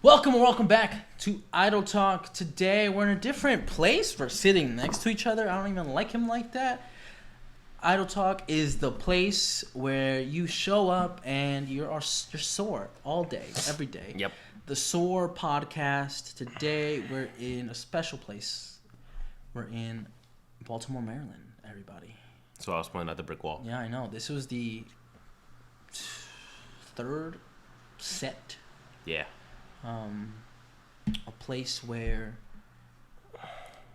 Welcome back to Idletalk. Today we're in a different place. We're sitting next to each other. I don't even like him like that. Idletalk is the place where you show up and you're sore all day, every day. Yep. The Sore Podcast. Today we're in a special place. We're in Baltimore, Maryland, everybody. So I was pointing at the brick wall. Yeah, I know. This was the third set. Yeah. A place where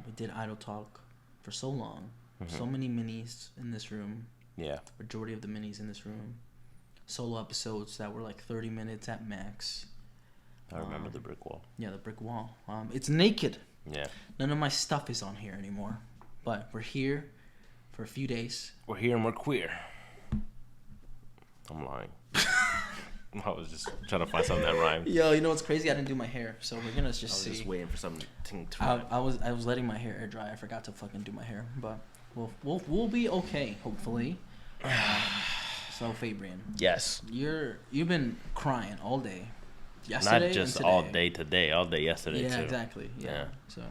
we did Idle Talk for so long. Mm-hmm. So many minis in this room. Yeah. Majority of the minis in this room. Solo episodes that were like 30 minutes at max. I remember the brick wall. Yeah, the brick wall. It's naked. Yeah. None of my stuff is on here anymore. But we're here for a few days. We're here and we're queer. I'm lying. I was just trying to find something that rhymed. Yo, you know what's crazy? I didn't do my hair, so we're gonna just see. I was just waiting for something to rhyme. I was letting my hair air dry. I forgot to fucking do my hair, but we'll be okay, hopefully. So Fabrian, yes, you've been crying all day. Yesterday, not just and today. all day today, all day yesterday. Yeah, too. exactly. Yeah. So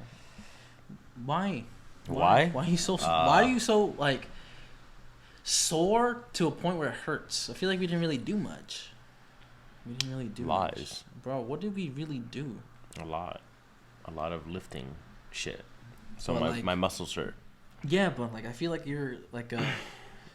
why are you so like sore to a point where it hurts? I feel like we didn't really do much. We didn't really do lies, much. Bro. What did we really do? A lot of lifting shit. So well, my muscles hurt. Yeah, but like I feel like you're like a.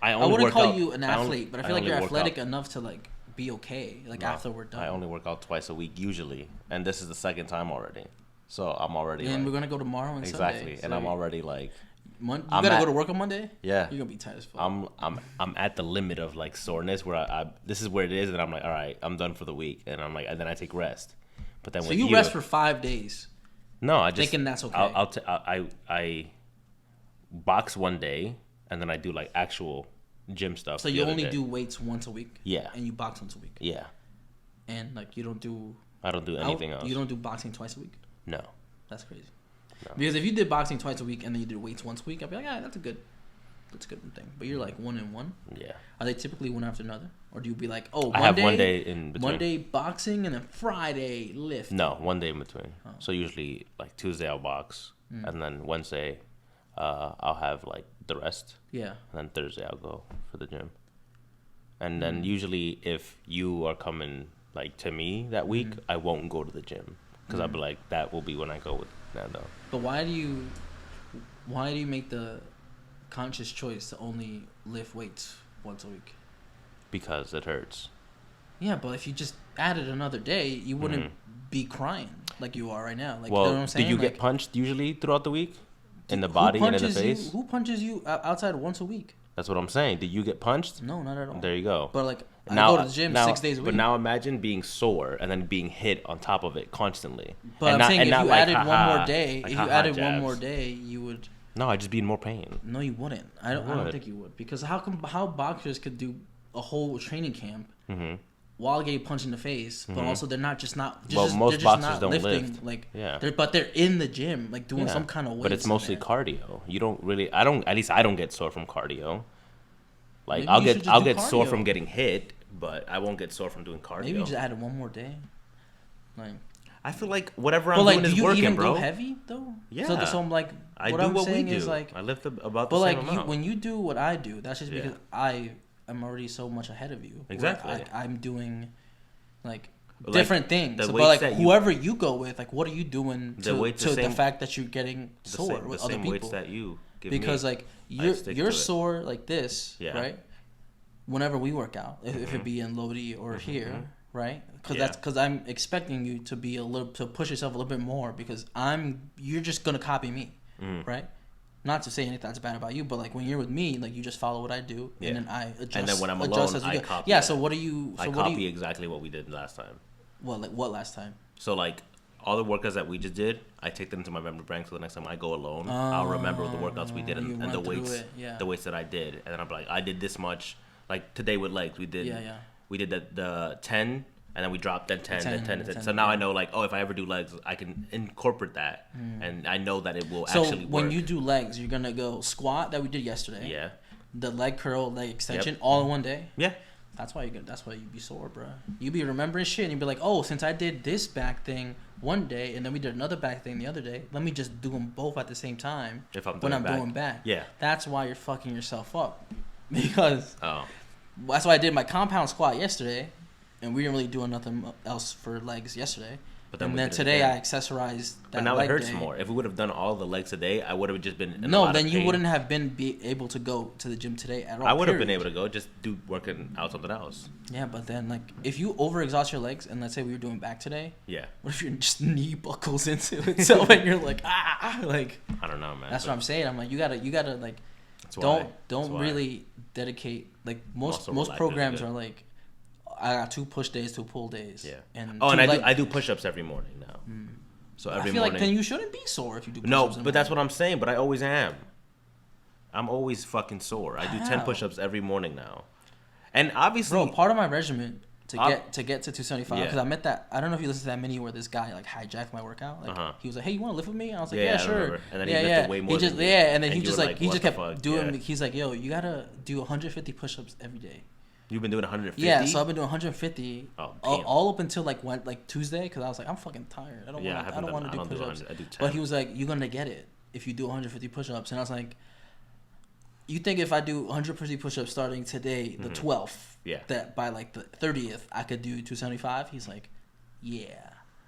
I wouldn't call you an athlete, but I feel like you're athletic enough to like be okay. Like after we're done. I only work out twice a week usually, and this is the second time already. So I'm already. And we're gonna go tomorrow and Sunday. Exactly, and I'm already like. You gotta go to work on Monday. Yeah, you're gonna be tired as fuck. I'm at the limit of like soreness where I this is where it is, and I'm like, all right, I'm done for the week, and I'm like, and then I take rest. But then so you rest for 5 days. No, I just thinking that's okay. I box one day, and then I do like actual gym stuff. So you only do weights once a week. Yeah, and you box once a week. Yeah, and like you don't do. I don't do anything else. You don't do boxing twice a week. No, that's crazy. No. Because if you did boxing twice a week and then you did weights once a week, I'd be like, that's a good thing. But you're like 1 and 1. Yeah. Are they typically one after another, or do you be like, oh, I have 1 day in between. Monday boxing and then Friday lift? No, 1 day in between. Oh. So usually like Tuesday I'll box, and then Wednesday I'll have like the rest. Yeah. And then Thursday I'll go for the gym. And then usually if you are coming like to me that week, I won't go to the gym because I'll be like, that will be when I go with Fernando. But why do you make the conscious choice to only lift weights once a week? Because it hurts. Yeah, but if you just added another day, you wouldn't be crying like you are right now. Like, well, you know what I'm saying? Do you get punched usually throughout the week? In the body and in the face? Who punches you outside once a week? That's what I'm saying. Did you get punched? No, not at all. There you go. But like, I go to the gym 6 days a week. But now imagine being sore and then being hit on top of it constantly. But I'm saying if you added one more day, you would. No, I'd just be in more pain. No, you wouldn't. I don't think you would, because how boxers could do a whole training camp while getting punched in the face, but also they're just most boxers don't lifting, lift. Like, yeah, but they're in the gym like doing some kind of weights. But it's mostly cardio. You don't really. I don't get sore from cardio. Like maybe I'll get sore from getting hit, but I won't get sore from doing cardio. Maybe you just added one more day. Like, I feel like whatever I'm doing is working, bro. Do you even go heavy though? Yeah. So I'm like, what I'm saying is like, I lift about the same amount. But when you do what I do, that's just because I am already so much ahead of you. Exactly. I'm doing like different things. But like whoever you go with, like, what are you doing to the fact that you're getting sore with other people? Weights that you give because me, like you're sore like this, right? Whenever we work out, if it be in Lodi or here, right? Because I'm expecting you to be to push yourself a little bit more, because you're just gonna copy me, right? Not to say anything that's bad about you, but like when you're with me, like you just follow what I do, and then I adjust. And then when I'm alone, I copy. Yeah. So what do you? I copy exactly what we did last time. Well, like what last time? So like all the workouts that we just did, I take them to my memory bank. So the next time I go alone, I'll remember the workouts we did and the weights that I did, and then I'm like, I did this much. Like today with legs, we did the 10. And then we dropped then 10, then 10, then 10. So now I know, like, if I ever do legs, I can incorporate that. And I know that it will actually work. So when you do legs, you're going to go squat that we did yesterday. Yeah. The leg curl, leg extension, all in one day? Yeah. That's why you be sore, bro. You be remembering shit and you be like, oh, since I did this back thing one day and then we did another back thing the other day, let me just do them both at the same time. If I'm doing back. Yeah. That's why you're fucking yourself up, because that's why I did my compound squat yesterday, and we didn't really do nothing else for legs yesterday. And then today I accessorized that. But now leg it hurts day. more. If we would have done all the legs today, I would have just been in no. Then you wouldn't have be able to go to the gym today at all. I would have been able to go, just do working out something else. Yeah, but then like if you overexhaust your legs, and let's say we were doing back today. Yeah. What if your just knee buckles into itself and you're like like. I don't know, man. That's what I'm saying. I'm like you gotta like. Don't really dedicate like most programs are like. I got 2 push days, 2 pull days. Yeah. And I do push-ups every morning now. So every morning. I feel like then you shouldn't be sore if you do push-ups. No, but that's what I'm saying. But I always am. I'm always fucking sore. I do 10 push-ups every morning now. And obviously, bro, part of my regimen to get to 275 because I met that. I don't know if you listened to that mini where this guy like hijacked my workout. Like he was like, "Hey, you want to lift with me?" And I was like, "Yeah, sure." And then he lifted way more. And then he just kept doing. Yeah. He's like, "Yo, you gotta do 150 push-ups every day." You've been doing 150? Yeah, so I've been doing 150 all up until like Tuesday because I was like, I'm fucking tired. I don't want to do push-ups. But he was like, you're going to get it if you do 150 push-ups. And I was like, you think if I do 150 push-ups starting today, the 12th, that by like the 30th, I could do 275? He's like, yeah.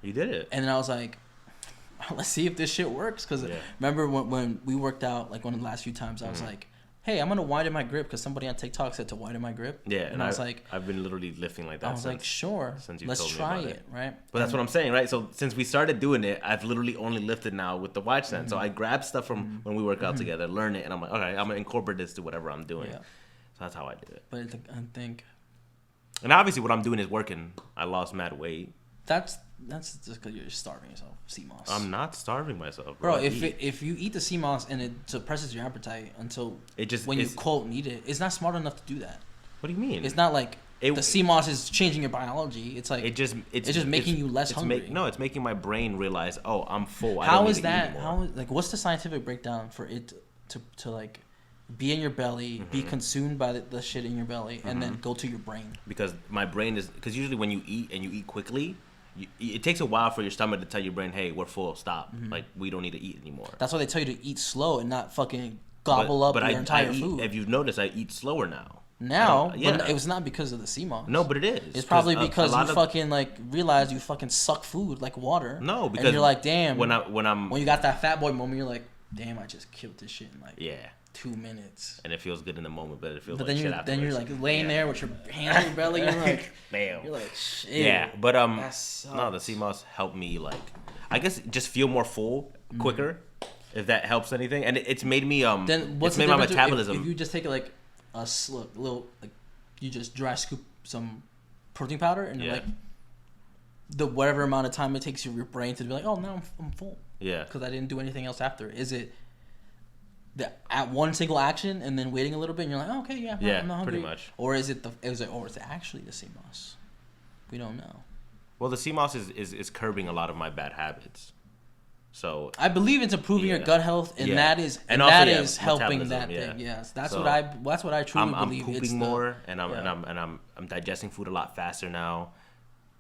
You did it. And then I was like, let's see if this shit works. Because remember when we worked out, like one of the last few times, I was like, hey, I'm going to widen my grip because somebody on TikTok said to widen my grip. Yeah, and I was like... I've been literally lifting like that. I was like, sure, let's try it, right? But that's what I'm saying, right? So since we started doing it, I've literally only lifted now with the wide stand. So I grab stuff from when we work out together, learn it, and I'm like, okay, I'm going to incorporate this to whatever I'm doing. Yeah. So that's how I do it. But I think... And obviously what I'm doing is working. I lost mad weight. That's just because you're starving yourself. CMOS. I'm not starving myself, bro. If you eat the CMOS and it suppresses your appetite until when you quote need it, it's not smart enough to do that. What do you mean? It's not like the CMOS is changing your biology. It's like it's just making you less hungry. It's making my brain realize, oh, I'm full. How is that? What's the scientific breakdown for it to like be in your belly, be consumed by the shit in your belly, and then go to your brain? Because my brain because usually when you eat and you eat quickly. It takes a while for your stomach to tell your brain, hey, we're full, stop. Like, we don't need to eat anymore. That's why they tell you to eat slow and not fucking gobble up your entire food. If you've noticed, I eat slower now. But it was not because of the CMOS. No, but it is. It's probably because you fucking, like, realize you fucking suck food like water. No, because... And you're like, damn. When you got that fat boy moment, you're like, damn, I just killed this shit in, like... 2 minutes. And it feels good in the moment, but it feels like shit afterwards. Then you're like laying there with your hands on your belly and you're like, damn. You're like, shit. Yeah, but no, the CMOS helped me like, I guess just feel more full quicker, if that helps anything. And it's made me then what's made my metabolism. If you just take it like a little like you just dry scoop some protein powder and you're like the whatever amount of time it takes your brain to be like, oh, now I'm full. Yeah. Because I didn't do anything else after. Is it at one single action and then waiting a little bit and you're like, oh, okay, I'm not hungry. Pretty much. Or is it actually the CMOS? We don't know. Well, the CMOS is curbing a lot of my bad habits. So I believe it's improving your gut health, and that is helping that thing. Yes, that's what I truly believe. I'm pooping more, and I'm digesting food a lot faster now.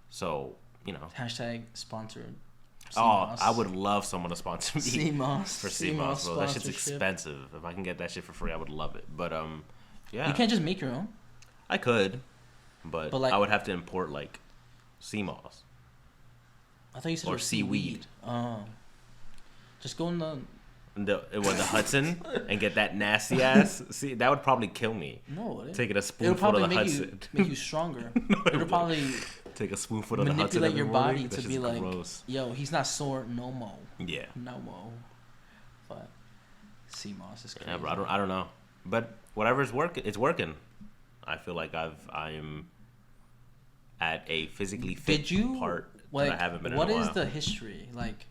So hashtag sponsored. CMOS. I would love someone to sponsor me CMOS for CMOS, bro. That shit's expensive. If I can get that shit for free, I would love it. But you can't just make your own. I could, but like, I would have to import like CMOS. I thought you said seaweed. Oh, just go in the Hudson and get that nasty ass. See, that would probably kill me. No, taking a spoonful of the Hudson. Make you stronger. It'll probably take a spoonful of the Hudson. Manipulate your body to be like, yo, he's not sore no more. Yeah. No more. But CMOS is crazy. Yeah, bro, I don't know, but whatever's working, it's working. I feel like I'm at a physically fit part that I haven't been in a while. What is the history like?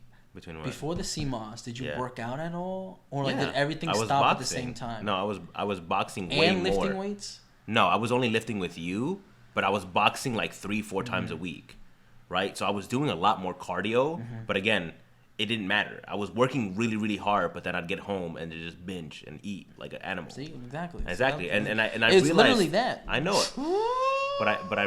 Before the CMOS, did you work out at all, or like did everything stop at the same time? No, I was boxing way more. And lifting weights? No, I was only lifting with you, but I was boxing like 3-4 times a week, right? So I was doing a lot more cardio, but again, it didn't matter. I was working really, really hard, but then I'd get home and just binge and eat like an animal. See, exactly. And I it's realized, literally that. I know it. But I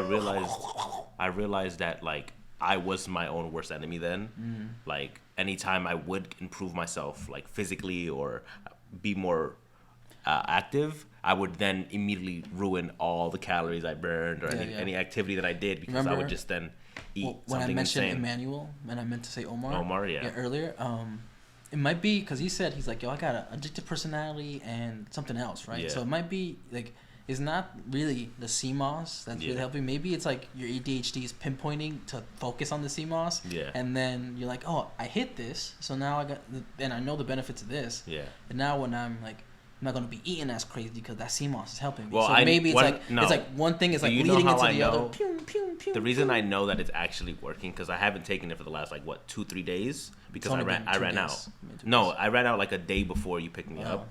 realized that like I was my own worst enemy then. Like anytime I would improve myself like physically or be more active, I would then immediately ruin all the calories I burned or any activity that I did because I would just then eat when something I mentioned insane. Emmanuel and I meant to say Omar. Omar, yeah. Earlier, it might be because he's like, yo, I got an addictive personality and something else, right? Yeah. So it might be like it's not really the CMOS that's really helping. Maybe it's like your ADHD is pinpointing to focus on the CMOS. Yeah. And then you're like, oh, I hit this, so now and I know the benefits of this. Yeah. And now when I'm like, I'm not gonna be eating as crazy because that CMOS is helping me. Well, so maybe it's like one thing is like leading into the other. Pew, pew, pew, the reason I know that it's actually working because I haven't taken it for the last 2-3 days because I ran out. No, I ran out like a day before you picked me up.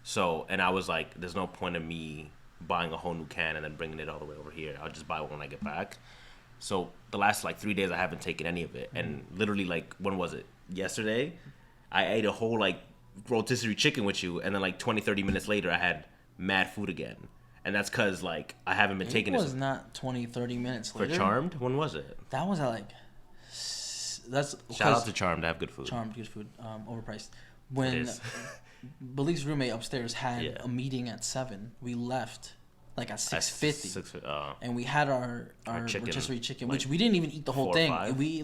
So and I was like, there's no point in me buying a whole new can and then bringing it all the way over here. I'll just buy one when I get back. So the last 3 days I haven't taken any of it, and literally when was it? Yesterday, I ate a whole rotisserie chicken with you, and then 20-30 minutes later I had mad food again, and that's because I haven't been taking it. It was not 20-30 minutes later. For Charmed? When was it? That was at shout out to Charmed. They have good food. Charmed, good food. Overpriced. When Balik's roommate upstairs had a meeting at 7, we left at 6:50. And we had our rotisserie chicken, which we didn't even eat the whole thing. We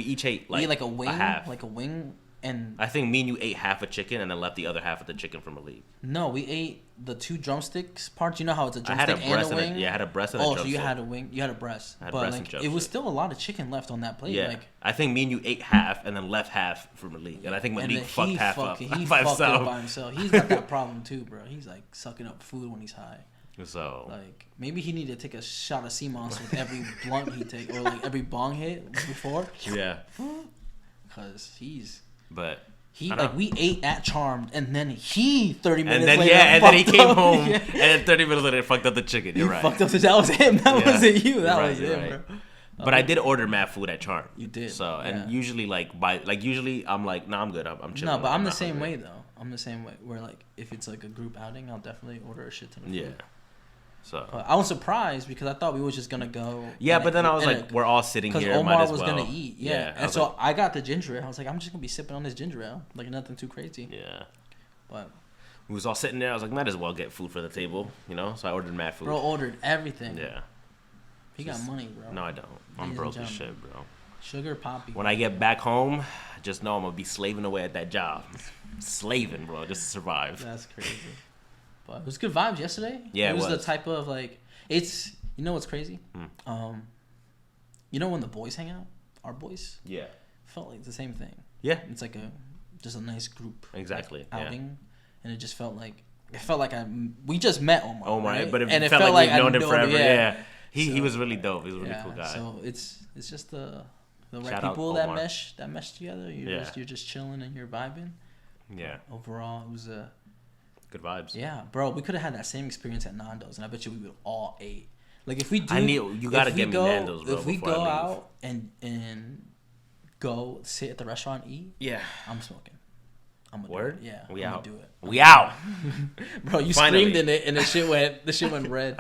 each ate a wing, half. a wing. And I think me and you ate half a chicken and then left the other half of the chicken for Malik. No, we ate the 2 drumsticks parts. You know how it's a drumstick and a wing? I had a breast and a drumstick. Oh, so you had a wing. You had a breast. I had breast and drumstick. It was still a lot of chicken left on that plate. Yeah. I think me and you ate half and then left half for Malik. And I think Malik fucked half up He by fucked it up by himself. himself. He's got that problem too, bro. He's sucking up food when he's high. So maybe he needed to take a shot of CMOS with every blunt he take or every bong hit before. Yeah. Because he's... But... we ate at Charmed, and then 30 minutes later, later, and then he came home, and then 30 minutes later, fucked up the chicken. You're right. Fucked up that was him. That wasn't you. That was him, bro. But I did order mad food at Charmed. You did. So and usually usually I'm like, nah, I'm good. I'm chilling. No, but I'm the same way though. I'm the same way. Where if it's a group outing, I'll definitely order a shit ton of food. Yeah. So I was surprised because I thought we were just gonna go. Yeah, but then I was we're all sitting here. Because Omar was gonna eat. Yeah. And so I got the ginger ale. I was like, I'm just gonna be sipping on this ginger ale, nothing too crazy. Yeah. But we was all sitting there. I was like, might as well get food for the table, So I ordered mad food. Bro ordered everything. Yeah. He got money, bro. No, I don't. I'm broke as shit, bro. Sugar poppy. When I get back home, just know I'm gonna be slaving away at that job. Slaving, bro, just to survive. That's crazy. But it was good vibes yesterday. Yeah, it was the type of it's what's crazy? When the boys hang out, our boys. Yeah. Felt like the same thing. Yeah. It's just a nice group. Exactly. Outing, and it just felt like we just met Omar. Right? Right? But it felt like we've known him forever. Yeah. He was really dope. He's a really cool guy. So it's just the right Shout people that mesh together. You're just chilling and you're vibing. Yeah. Overall, it was good vibes. Yeah, bro, we could have had that same experience at Nando's, and I bet you we would all ate. If we do, you gotta get me Nando's, bro. If we go out and go sit at the restaurant and eat, I'm smoking. I'm gonna Word? do it. Yeah, we I'm out. gonna do it. We out, bro. You screamed in it, and the shit went red.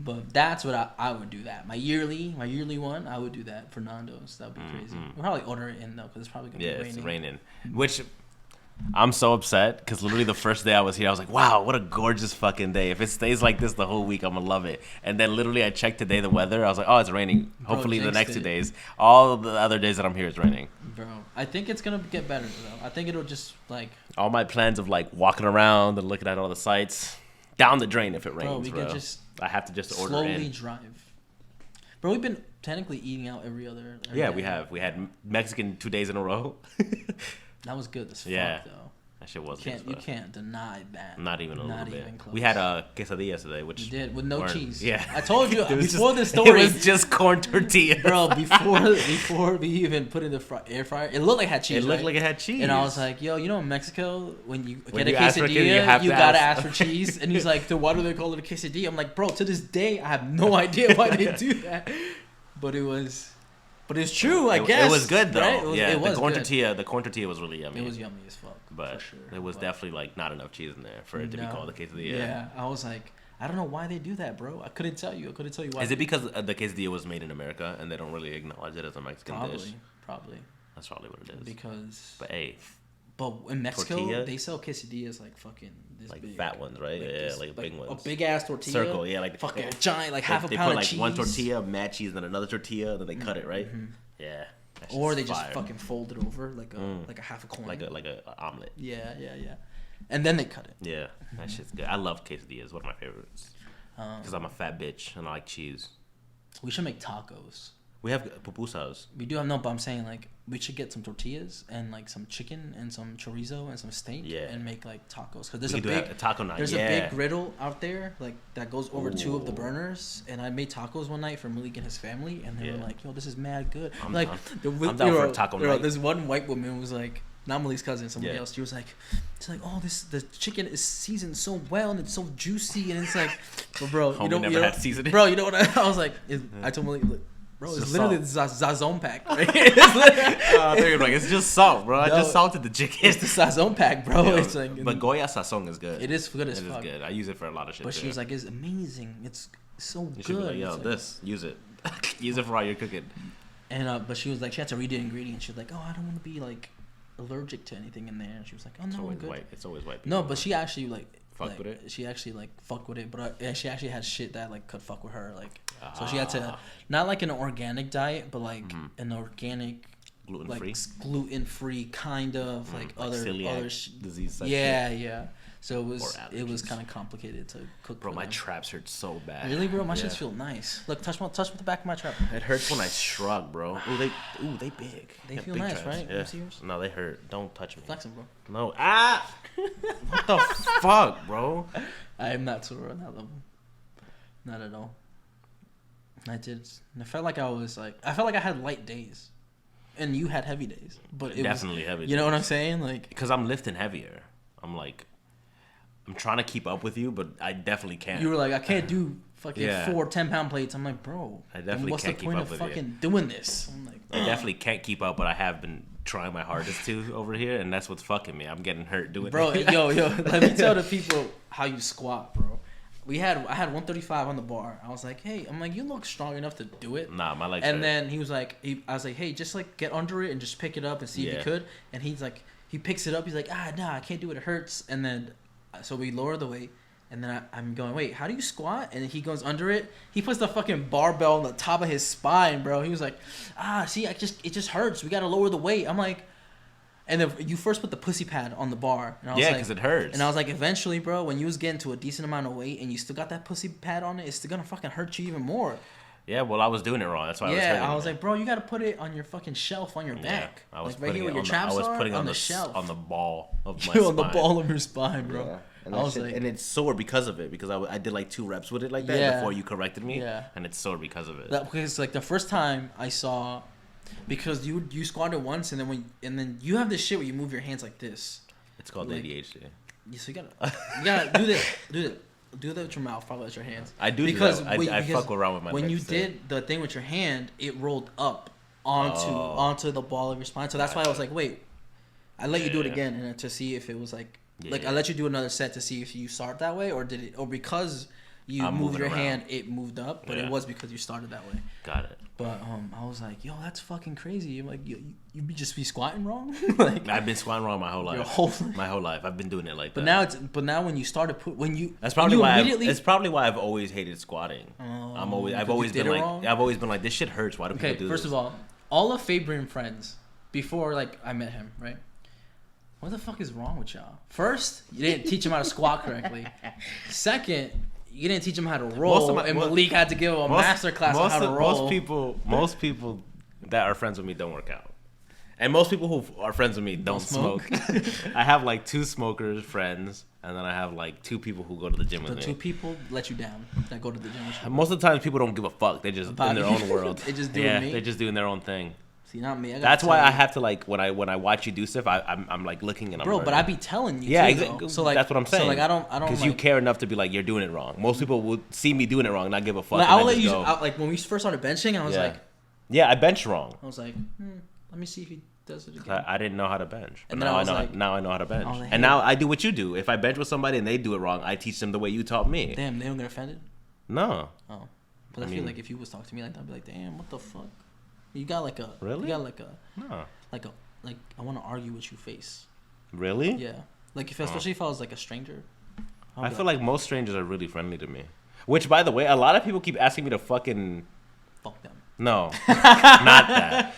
But that's what I would do. That my yearly one, I would do that for Nando's. That would be crazy. We'll probably order it in though, because it's probably gonna be raining. It's raining. Which I'm so upset because literally the first day I was here, I was like, wow, what a gorgeous fucking day. If it stays like this the whole week, I'm going to love it. And then literally I checked today the weather. I was like, oh, it's raining. Hopefully the next 2 days. All the other days that I'm here, it's raining. Bro, I think it's going to get better, though. I think it'll just, all my plans of, walking around and looking at all the sights, down the drain if it rains, bro. I have to just order in. Slowly drive. Bro, we've been technically eating out every yeah, day. we have. We had Mexican 2 days in a row. That was good as fuck, though. That shit was You can't deny that. Not even a little bit. Close. We had a quesadilla today, which we did with no cheese. Yeah, I told you before the story. It was just corn tortilla, bro. Before we even put it in the air fryer, it looked like it had cheese. It looked like it had cheese, and I was like, "Yo, in Mexico, when you get a quesadilla, you gotta ask for cheese." And he's like, "Why do they call it a quesadilla?" I'm like, "Bro, to this day, I have no idea why they do that." But it's true, I guess. It was good though. Right? The corn tortilla was really yummy. It was yummy as fuck. But for sure. It was definitely not enough cheese in there for it to be called a quesadilla. Yeah, I was like, I don't know why they do that, bro. I couldn't tell you why. Is it because the quesadilla was made in America and they don't really acknowledge it as a Mexican dish? Probably. That's probably what it is. Because. But hey. But in Mexico, they sell quesadillas like fucking this like big. fat ones, right? Like this, like big ones. A big ass tortilla. Circle, yeah, like fucking giant, like half a pound of cheese. They put like one tortilla, mad cheese, and then another tortilla, and then they cut it, right? Mm-hmm. Yeah. Or they just fucking fold it over like a half a coin. Like a omelet. Yeah. And then they cut it. Yeah, that shit's good. I love quesadillas. One of my favorites. Because I'm a fat bitch and I like cheese. We should make tacos. We have pupusas. We do have but I'm saying like we should get some tortillas and like some chicken and some chorizo and some steak and make like tacos. Cause there's a taco night. There's a big griddle out there like that goes over 2 of the burners, and I made tacos one night for Malik and his family, and they were like, "Yo, this is mad good." I'm down for a taco night. This one white woman was like, not Malik's cousin, somebody else. She was like, "Oh, the chicken is seasoned so well and it's so juicy," and it's like, but bro, never had seasoning. Bro, you know what I was like? I told Malik. Bro, it's literally the Zazon pack. Right? It's just salt, bro. I just salted the chicken. It's the Sazon pack, bro. Yo, it's like, but Goya Sazon is good. It is good as fuck. It is good. I use it for a lot of shit. But she was like, it's amazing. It's so good. You should be like, yo, use it. Use it for all your cooking. And but she was like, she had to read the ingredients. She was like, oh, I don't want to be like allergic to anything in there. And she was like, oh, no, I'm good. It's always white people. No, but she actually like fucked with it. She actually like fucked with it, but she actually had shit that like could fuck with her, like so she had to not like an organic diet, but like an organic gluten free kind of like other disease. Yeah. So it was kind of complicated to cook. Bro, my traps hurt so bad. Really, bro? My shits feel nice. Look, touch the back of my trap. It hurts when I shrug, bro. They big. They feel nice, traps. Right? Yeah. No, they hurt. Don't touch me. Flex them, bro. No. What the fuck, bro? I am not sore on that level. Not at all. I felt like I felt like I had light days, and you had heavy days. But it definitely heavy. You know what I'm saying? Like, because I'm lifting heavier. I'm trying to keep up with you, but I definitely can't. You were like, I can't do fucking 4 10-pound plates. I'm like, bro, I definitely can't keep up with you. What's the point of fucking doing this? I'm like, I definitely can't keep up, but I have been trying my hardest to over here, and that's what's fucking me. I'm getting hurt doing it. Bro, yo, let me tell the people how you squat, bro. I had 135 on the bar. I was like, hey, you look strong enough to do it. Nah, my legs. And then he was like, I was like, hey, just like get under it and just pick it up and see if you could. And he's like, he picks it up. He's like, nah, I can't do it. It hurts. And then, so we lower the weight. And then I'm going, wait, how do you squat? And he goes under it. He puts the fucking barbell on the top of his spine, bro. He was like, see, it just hurts. We got to lower the weight. I'm like, and then you first put the pussy pad on the bar. And I was because it hurts. And I was like, eventually, bro, when you was getting to a decent amount of weight and you still got that pussy pad on it, it's still going to fucking hurt you even more. Yeah, well, I was doing it wrong. That's why I was like, bro, you got to put it on your fucking shelf on your back. I was right here where your traps are, on the shelf. On the ball of my spine. On the ball of your spine, bro. Yeah. And it's sore because of it, because I did like 2 reps with it like that before you corrected me, and it's sore because of it. Because like the first time I saw, because you squatted once, and then you have this shit where you move your hands like this. It's called ADHD. Yeah, so you gotta do this. Do that with your mouth, probably with your hands. I do because I fuck around with my legs. When you did the thing with your hand, it rolled up onto the ball of your spine. So that's why I was like, wait, I let you do it again and to see if it was like. I let you do another set to see if you start that way or because you moved your hand, it moved up, but it was because you started that way. Got it. But I was like, yo, that's fucking crazy. I'm like, you just be squatting wrong. I've been squatting wrong my whole life. My whole life, I've been doing it like that. But now when you started that's probably why I've always hated squatting. I've always been like, this shit hurts. Why do people do this? First of all of Fabrian friends before like I met him, right? What the fuck is wrong with y'all? First, you didn't teach him how to squat correctly. Second, you didn't teach him how to roll. Malik had to give him a master class on how to roll. Most people that are friends with me don't work out. And most people who are friends with me don't smoke. I have like 2 smokers friends, and then I have like 2 people who go to the gym with me. The 2 people let you down that go to the gym with you. Most of the time, people don't give a fuck. They're just in their own world. They just doing me? They're just doing their own thing. See, not me. That's why I have to like when I watch you do stuff, I'm like looking and I'm bro, but I be telling you. Yeah, too, exactly. So like that's what I'm saying. So like I don't because you care enough to be like you're doing it wrong. Most people would see me doing it wrong, not give a fuck. Like, I will let you like when we first started benching, I was like, yeah, I bench wrong. I was like, Let me see if he does it again. I didn't know how to bench. But now I know how to bench. Like, and now I do what you do. If I bench with somebody and they do it wrong, I teach them the way you taught me. Damn, they don't get offended? No. Oh. But I feel like if you was talking to me like that, I'd be like, damn, what the fuck? You got like a... Really? You got like a... No. Like I want to argue with you face. Really? Yeah. Like, especially if I was like a stranger. I feel like most strangers are really friendly to me. Which, by the way, a lot of people keep asking me to fucking... Fuck them. No. Not that.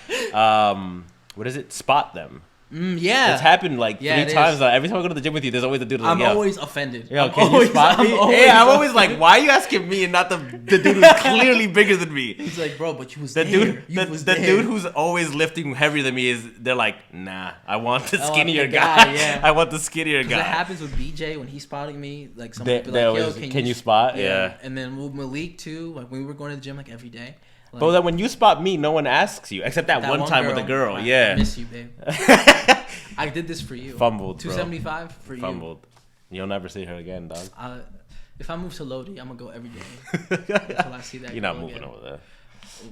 What is it? Spot them. Yeah. It's happened like 3 times. Every time I go to the gym with you, there's always a dude like, I'm always offended. Yo, can you spot me? I'm always like, why are you asking me and not the dude who's clearly bigger than me? He's like, bro, but you was the there. The dude who's always lifting heavier than me they're like, nah, I want the skinnier guy. Yeah. I want the skinnier guy. It happens with BJ when he's spotting me. Like, someone be like, always, yo, can you spot? Yeah. And then with Malik too, like when we were going to the gym like every day. Like, but then when you spot me, no one asks you except that one time with the girl. Right, yeah. I miss you, babe. I did this for you. Fumbled, 275 for you. Fumbled. You'll never see her again, dog. If I move to Lodi, I'm gonna go every day until I see that. You're not moving over there.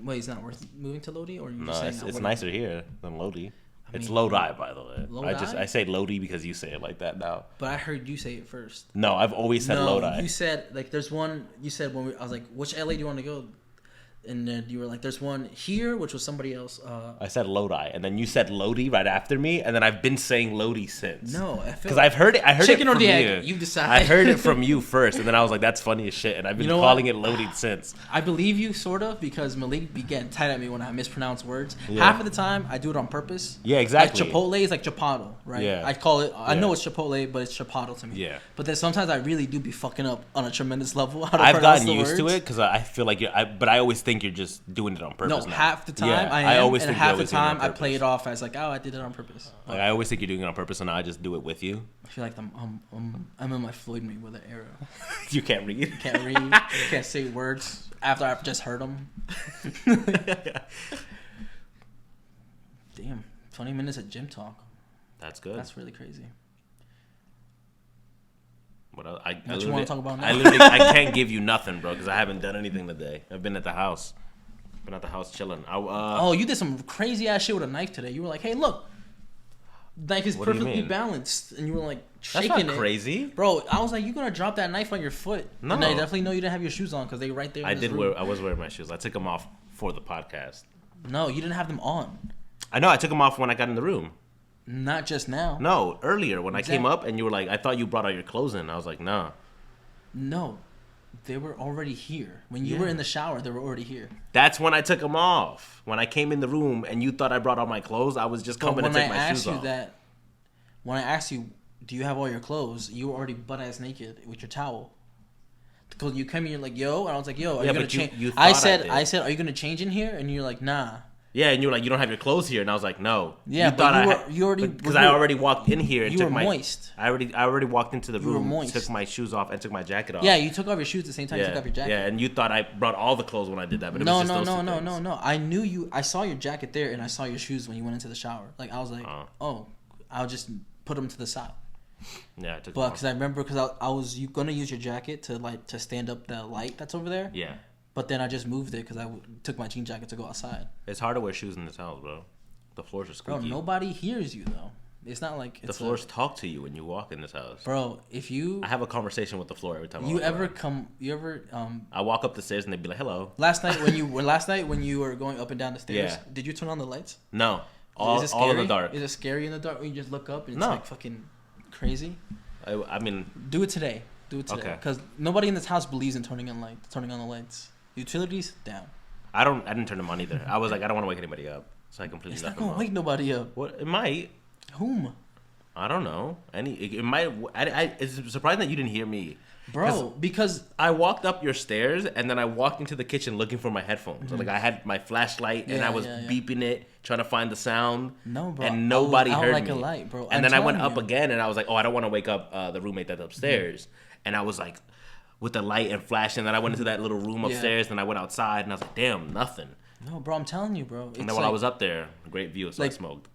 Wait, it's not worth moving to Lodi, or you no? Just saying it's nicer here than Lodi. It's mean, Lodi, by the way. Lodi? I say Lodi because you say it like that now. But I heard you say it first. No, I've always said Lodi. You said like there's one. You said I was like, which LA do you want to go? And then you were like, "There's one here," which was somebody else. I said Lodi, and then you said Lodi right after me, and then I've been saying Lodi since. No, because I've heard it. I heard chicken it from or the you. egg. You decide. I heard it from you first, and then I was like, "That's funny as shit," and I've been calling it Lodi since. I believe you sort of because Malik be getting tight at me when I mispronounce words. Yeah. Half of the time, I do it on purpose. Yeah, exactly. Like Chipotle is like Chipotle, right? Yeah. I call it. I know it's Chipotle, but it's Chipotle to me. Yeah. But then sometimes I really do be fucking up on a tremendous level. I've gotten used to it because I feel like but I always think you're just doing it on purpose. No, half the time I always think half the time I play it off as like, oh, I did it on purpose. Like I always think you're doing it on purpose, and I just do it with you. I feel like I'm in my Floyd Mayweather era. You can't read. Can't read. Can't say words after I've just heard them. Damn, 20 minutes of gym talk. That's good. That's really crazy. What you want to talk about now? I can't give you nothing, bro, because I haven't done anything today. I've been at the house. Been at the house chilling. You did some crazy ass shit with a knife today. You were like, "Hey, look, knife is perfectly balanced," and you were like shaking it. That's not crazy, bro. I was like, "You gonna drop that knife on your foot?" No, and I definitely know you didn't have your shoes on because they were right there. I was wearing my shoes. I took them off for the podcast. No, you didn't have them on. I know. I took them off when I got in the room. Not just now. No, earlier when I came up and you were like, "I thought you brought out your clothes in." I was like, "No." No. They were already here. When you were in the shower, they were already here. That's when I took them off. When I came in the room and you thought I brought all my clothes, I was just coming to take my shoes off. When I asked you, do you have all your clothes, you were already butt-ass naked with your towel. Because you came in, you're like, yo, and I was like, yo, are you going to change? I said, are you going to change in here? And you're like, nah. Yeah, and you were like, you don't have your clothes here, and I was like, no. Yeah, because I already walked in here and you took were moist. I already walked into the room, took my shoes off, and took my jacket off. Yeah, you took off your shoes at the same time you took off your jacket. Yeah, and you thought I brought all the clothes when I did that, but it was just those two things. No. I knew you. I saw your jacket there, and I saw your shoes when you went into the shower. Like I was like, I'll just put them to the side. Yeah, I took. But because I remember, because I was gonna use your jacket to stand up the light that's over there. Yeah. But then I just moved it because I took my jean jacket to go outside. It's hard to wear shoes in this house, bro. The floors are squeaky. Bro, nobody hears you, though. It's not like... The floors talk to you when you walk in this house. Bro, if you... I have a conversation with the floor every time I walk I walk up the stairs and they'd be like, hello. Last night when you were going up and down the stairs, did you turn on the lights? No. All in the dark. Is it scary in the dark when you just look up and it's like fucking crazy? I mean... Do it today. Okay. Because nobody in this house believes in turning on the lights. Utilities down. I didn't turn them on either. I was like, I don't want to wake anybody up, so I completely left them on. It's not gonna wake nobody up. What? It might. Whom? I don't know. It might. It's surprising that you didn't hear me, bro. Because I walked up your stairs and then I walked into the kitchen looking for my headphones. Mm-hmm. So like I had my flashlight and I was beeping it, trying to find the sound. No, bro. And nobody heard like me. A light, bro. And then I went up again and I was like, oh, I don't want to wake up the roommate that's upstairs. Mm-hmm. And I was like, with the light and flashing, and then I went into that little room upstairs, and I went outside, and I was like, damn, nothing. No, bro, I'm telling you, bro. And then when I was up there, great view, so I smoked.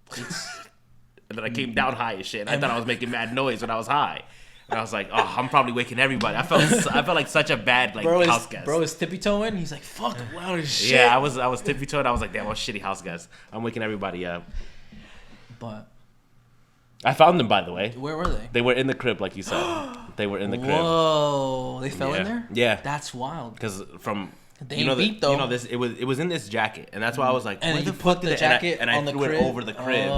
And then I came down high as shit, and I thought I was making mad noise when I was high. And I was like, oh, I'm probably waking everybody. I felt like such a bad house guest. Bro is tippy-toeing. He's like, fuck, loud as shit. Yeah, I was tippy-toeing. I was like, damn, I'm a shitty house guest. I'm waking everybody up. But I found them, by the way. Where were they? They were in the crib, like you said. They were in the crib. Whoa, they fell in there? Yeah. That's wild. Because from... They ain't beat though. This it was in this jacket, and that's why I was like, and you put the jacket and I on the threw crib? it over the crib,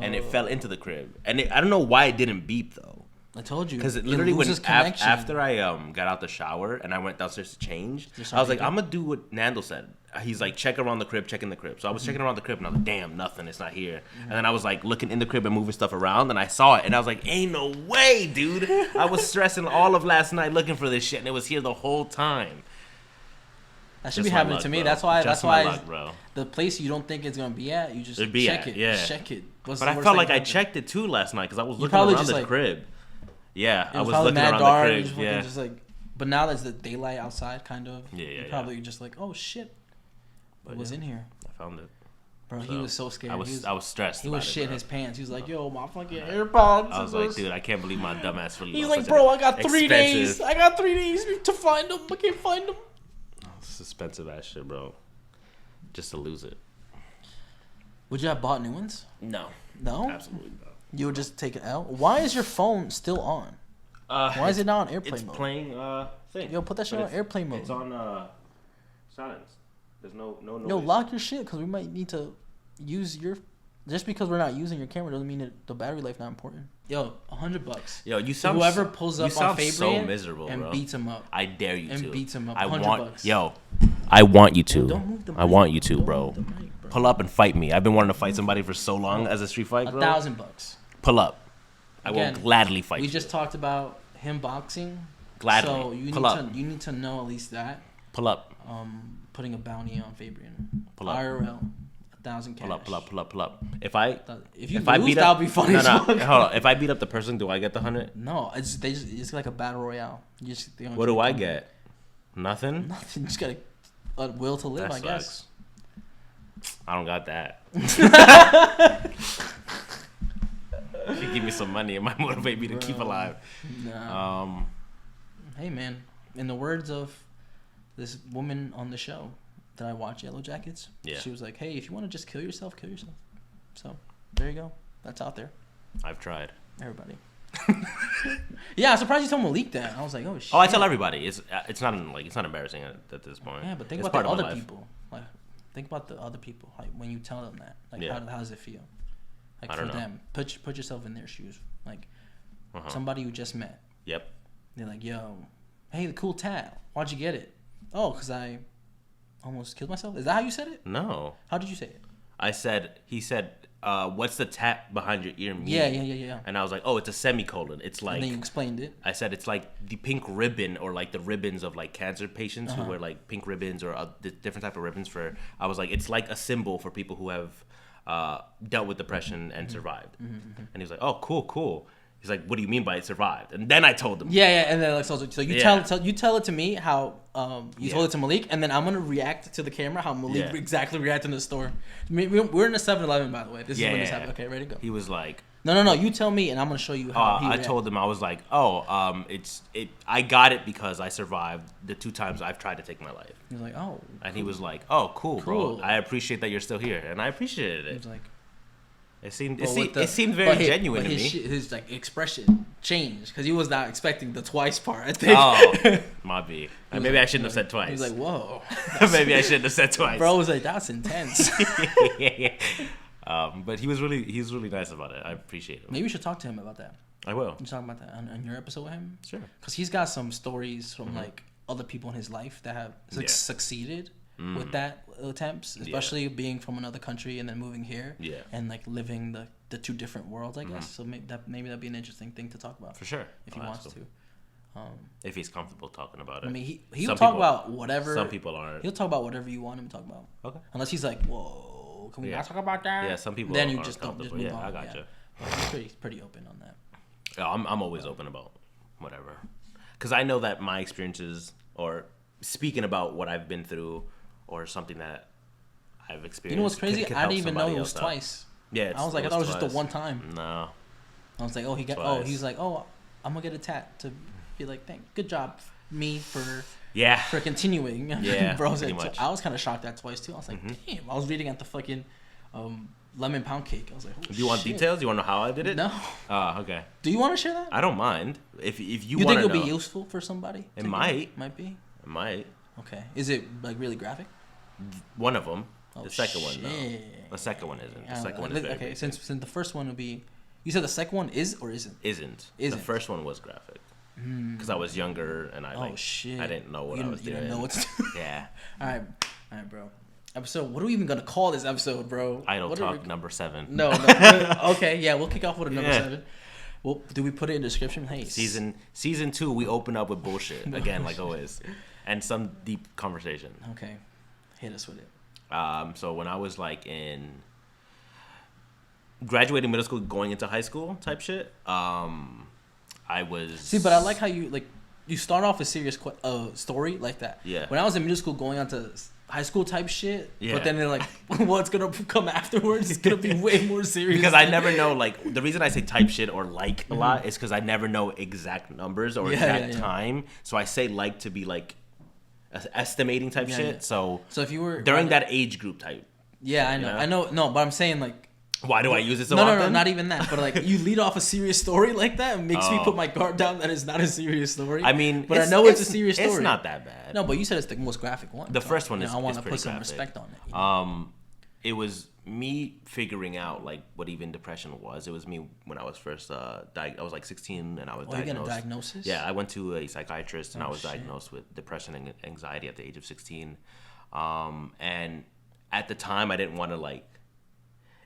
and it fell into the crib, and I don't know why it didn't beep though. I told you because it literally when after I got out the shower and I went downstairs to change, I was like, I'm gonna do what Nando said. He's like, check around the crib, check in the crib. So I was checking around the crib, and I was like, damn, nothing, it's not here. And then I was like looking in the crib and moving stuff around, and I saw it, and I was like, ain't no way, dude. I was stressing all of last night looking for this shit, and it was here the whole time. That should be happening to me. Bro. That's why luck, the place you don't think it's gonna be at, you just check it. Yeah. Check it. But I felt like I checked it too last night because I was looking around the crib. Yeah, I was looking around the crib. Yeah. Just like, but now there's the daylight outside, kind of. Yeah. You're probably just like, oh shit, what was in here? I found it. Bro, he was so scared. I was stressed. He was shitting his pants. He was like, "Yo, my fucking AirPods." I was like, "Dude, I can't believe my dumbass really." He's like, "Bro, I got 3 days. I got 3 days to find them. I can't find them." It's expensive ass shit, bro. Just to lose it. Would you have bought new ones? No. No? Absolutely not. You would just take it out? Why is your phone still on? Why is it not on airplane mode? It's playing thing. Yo, put that shit on airplane mode. It's on silence. There's no noise. Yo, lock your shit because we might need to use your... Just because we're not using your camera doesn't mean that the battery life not important. Yo, $100. Yo, you sound whoever pulls up on FABRIAN so miserable, and bro. Beats him up. I dare you to. And beats him up. I $100. Yo, I want you to. Don't move the mic. I want you to, Don't bro. move the mic, bro. Pull up and fight me. I've been wanting to fight somebody for so long as a street fight, bro. $1,000. Pull up. Again, I will gladly fight you. We just talked about him boxing. Gladly. So you need to know at least that. Pull up. Putting a bounty on FABRIAN. Pull up. IRL. 1,000 cash. Pull up. If I lose, beat that'll up, be funny. No, hold on. If I beat up the person, do I get the 100? No, it's like a battle royale. What do I get? Nothing. Nothing. You just got a will to live, I guess. I don't got that. If you give me some money, it might motivate me to keep alive. Nah. Hey man, in the words of this woman on the show that I watch, Yellow Jackets, she was like, "Hey, if you want to just kill yourself, kill yourself." So there you go. That's out there. I've tried. Everybody. Yeah, I'm surprised you told Malik that. I was like, "Oh shit." Oh, I tell everybody. It's not embarrassing at this point. Yeah, but think about the other people. Like, think about the other people. Like when you tell them that. Like, how does it feel? Like for them, put yourself in their shoes. Like somebody you just met. Yep. They're like, "Yo, hey, the cool tat. Why'd you get it?" "Oh, because I almost killed myself." Is that how you said it? No. How did you say it? He said, what's the tat behind your ear mean? Yeah. And I was like, oh, it's a semicolon. It's like... And then you explained it. I said it's like the pink ribbon or like the ribbons of like cancer patients who wear like pink ribbons or different type of ribbons for... I was like, it's like a symbol for people who have dealt with depression and survived. And he was like, oh, cool. He's like, what do you mean by it survived? And then I told him. Yeah, and then like so you tell it to me how you told it to Malik, and then I'm gonna react to the camera how Malik exactly reacted in the store. We're in a 7-Eleven, by the way. This is when this happened. Okay, ready to go. He was like, no. You tell me, and I'm gonna show you how. I told him I was like, I got it because I survived the 2 times I've tried to take my life. He was like, oh. And he was like, oh, cool, bro. I appreciate that you're still here, and I appreciated it. He was like. It seemed very genuine to me. His like expression changed because he was not expecting the twice part. I think. Oh, might be. Maybe I shouldn't have said twice. He was like, "Whoa." Maybe I shouldn't have said twice. Bro was like, "That's intense." But he was really nice about it. I appreciate it. Maybe we should talk to him about that. I will. You talk about that on your episode with him? Sure. Because he's got some stories from like other people in his life that have succeeded with that attempts, especially being from another country and then moving here. Yeah. And like living the 2 different worlds, I guess. So maybe that'd be an interesting thing to talk about. For sure. If he wants to. If he's comfortable talking about it. I mean, he'll talk about whatever. Some people aren't. He'll talk about whatever you want him to talk about. Okay. Unless he's like, "Whoa, can we not talk about that?" Yeah, some people. Then you just don't move on. I gotcha. He's pretty open on that. Yeah, I'm always open about whatever, because I know that my experiences or speaking about what I've been through or something that I've experienced. You know what's crazy? I didn't even know it was twice. Yeah, I was like, I thought it was just the one time. No. I was like, oh, he got. Twice. Oh, he's like, oh, I'm gonna get a tat to be like, good job, me for continuing. Yeah, bro. I was kind of shocked that twice too. I was like, damn. I was reading at the fucking lemon pound cake. I was like, do you want details? You want to know how I did it? No. Okay. Do you want to share that? I don't mind. If you think it'll be useful for somebody? It might. Might be. It might. Okay. Is it like really graphic? One of them. The second one, no. The second one isn't. The second one is very basic. Since the first one would be, you said the second one is or isn't? Isn't. The first one was graphic. Because I was younger and I didn't know what I was doing. You didn't know what to do. Yeah. All right, bro. Episode. What are we even gonna call this episode, bro? Idletalk number 7. No. Okay, yeah, we'll kick off with a number 7. Well, do we put it in the description? Hey, season 2, we open up with bullshit again, like always, and some deep conversation. Okay, hit us with it. So when I was like in graduating middle school, going into high school type shit, I was but I like how you start off a serious story like that. Yeah. When I was in middle school, going on to high school type shit, but then they're like, what's gonna come afterwards is gonna be way more serious. Because I never know, like, the reason I say type shit or like a lot is because I never know exact numbers or exact time. So I say like to be like estimating type shit. Yeah. So if you were during that age group type. Yeah, I know. You know? I know. No, but I'm saying like. Why do I use it so often? No, not even that. But like, you lead off a serious story like that, it makes me put my guard down that it's not a serious story. I mean, but I know it's a serious story. It's not that bad. No, but you said it's the most graphic one. The first one is I want to put some respect on it. It was me figuring out like what even depression was. It was me when I was first I was like 16 and I was diagnosed. You got a diagnosis? Yeah, I went to a psychiatrist and I was diagnosed with depression and anxiety at the age of 16. And at the time, I didn't want to like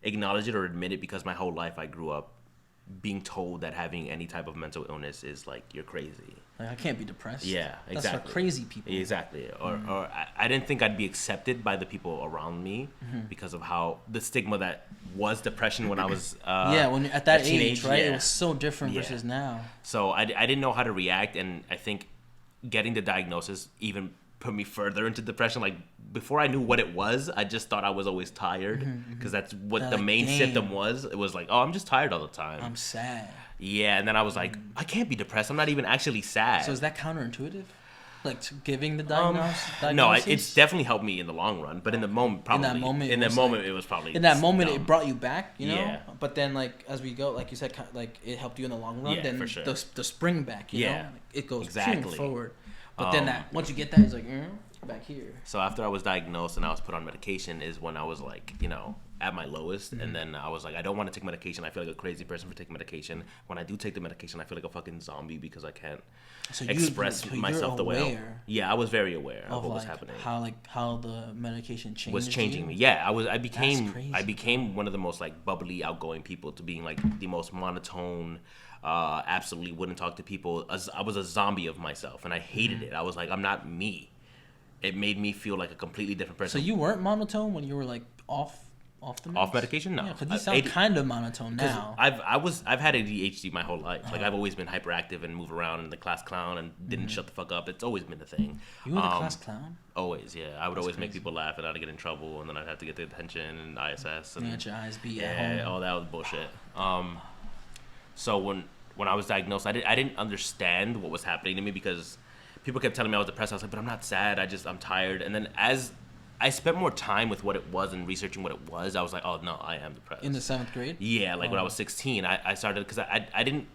acknowledge it or admit it because my whole life I grew up being told that having any type of mental illness is like you're crazy. Like, I can't be depressed. Yeah, exactly. That's for crazy people. Exactly. Or I didn't think I'd be accepted by the people around me because of how the stigma that was depression when I was when you're at that age, right? It was so different versus now. So I didn't know how to react, and I think getting the diagnosis even put me further into depression. Like before I knew what it was, I just thought I was always tired because that's what the main symptom was. It was like, oh, I'm just tired all the time. I'm sad. Yeah, and then I was like, I can't be depressed. I'm not even actually sad. So is that counterintuitive? Like giving the diagnosis? No, it's definitely helped me in the long run. But in the moment, probably. In that moment, it was probably. In that moment, it brought you back, you know. Yeah. But then, like as we go, like you said, like it helped you in the long run. Yeah, then for sure. the spring back, you know, like, it goes forward. But then once you get that, it's like back here. So after I was diagnosed and I was put on medication is when I was like, you know, at my lowest. And then I was like, I don't want to take medication. I feel like a crazy person for taking medication. When I do take the medication, I feel like a fucking zombie because I can't express myself the way I was very aware of what was happening. How the medication changed was changing me. Yeah, I became one of the most like bubbly, outgoing people to being like the most monotone, absolutely wouldn't talk to people. I was a zombie of myself and I hated it. I was like, I'm not me. It made me feel like a completely different person. So you weren't monotone when you were like off the meds? Off medication? No. Yeah, because you sound kind of monotone now. I've had ADHD my whole life. Like I've always been hyperactive and move around and the class clown and didn't shut the fuck up. It's always been a thing. You were the class clown? Always, yeah. I would always make people laugh and I'd get in trouble and then I'd have to get the attention and ISS and you got your eyes beat at home. all that was bullshit. So when I was diagnosed, I didn't understand what was happening to me because people kept telling me I was depressed. I was like, but I'm not sad. I'm tired. And then as I spent more time with what it was and researching what it was, I was like, oh, no, I am depressed. In the 7th grade? Yeah, like when I was 16, I started, because I didn't,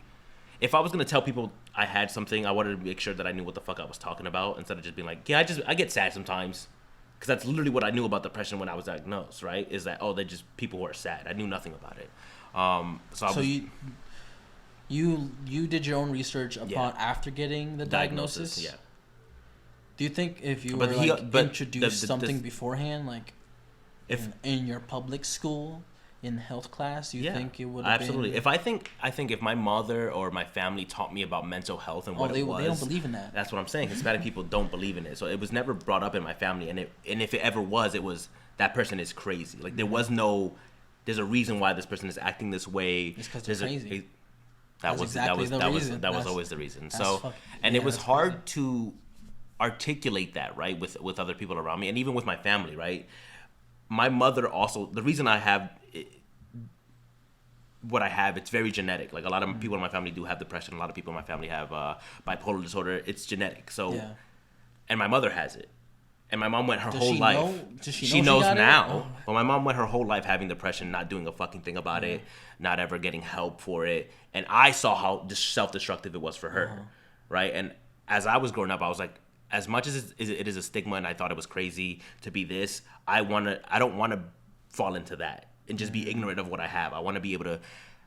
if I was going to tell people I had something, I wanted to make sure that I knew what the fuck I was talking about instead of just being like, yeah, I get sad sometimes. Because that's literally what I knew about depression when I was diagnosed, right? Is that, they're just people who are sad. I knew nothing about it. You did your own research upon after getting the diagnosis? Yeah. Do you think if you introduced something beforehand, like in your public school, in health class, you think it would have absolutely been... I think if my mother or my family taught me about mental health and what it was, they don't believe in that. That's what I'm saying. Hispanic people don't believe in it, so it was never brought up in my family. And if it ever was, it was that person is crazy. Like there was no, there's a reason why this person is acting this way. It's because they're crazy. That was always the reason. So it was hard to articulate that, right, with other people around me and even with my family, right? My mother also, the reason I have what I have, it's very genetic. Like a lot of people in my family do have depression. A lot of people in my family have bipolar disorder. It's genetic. So, and my mother has it. And my mom went her whole life. She knows now. But my mom went her whole life having depression, not doing a fucking thing about it, not ever getting help for it. And I saw how self-destructive it was for her, right? And as I was growing up, I was like, as much as it is a stigma, and I thought it was crazy to be this, I don't want to fall into that and just be ignorant of what I have. I want to be able to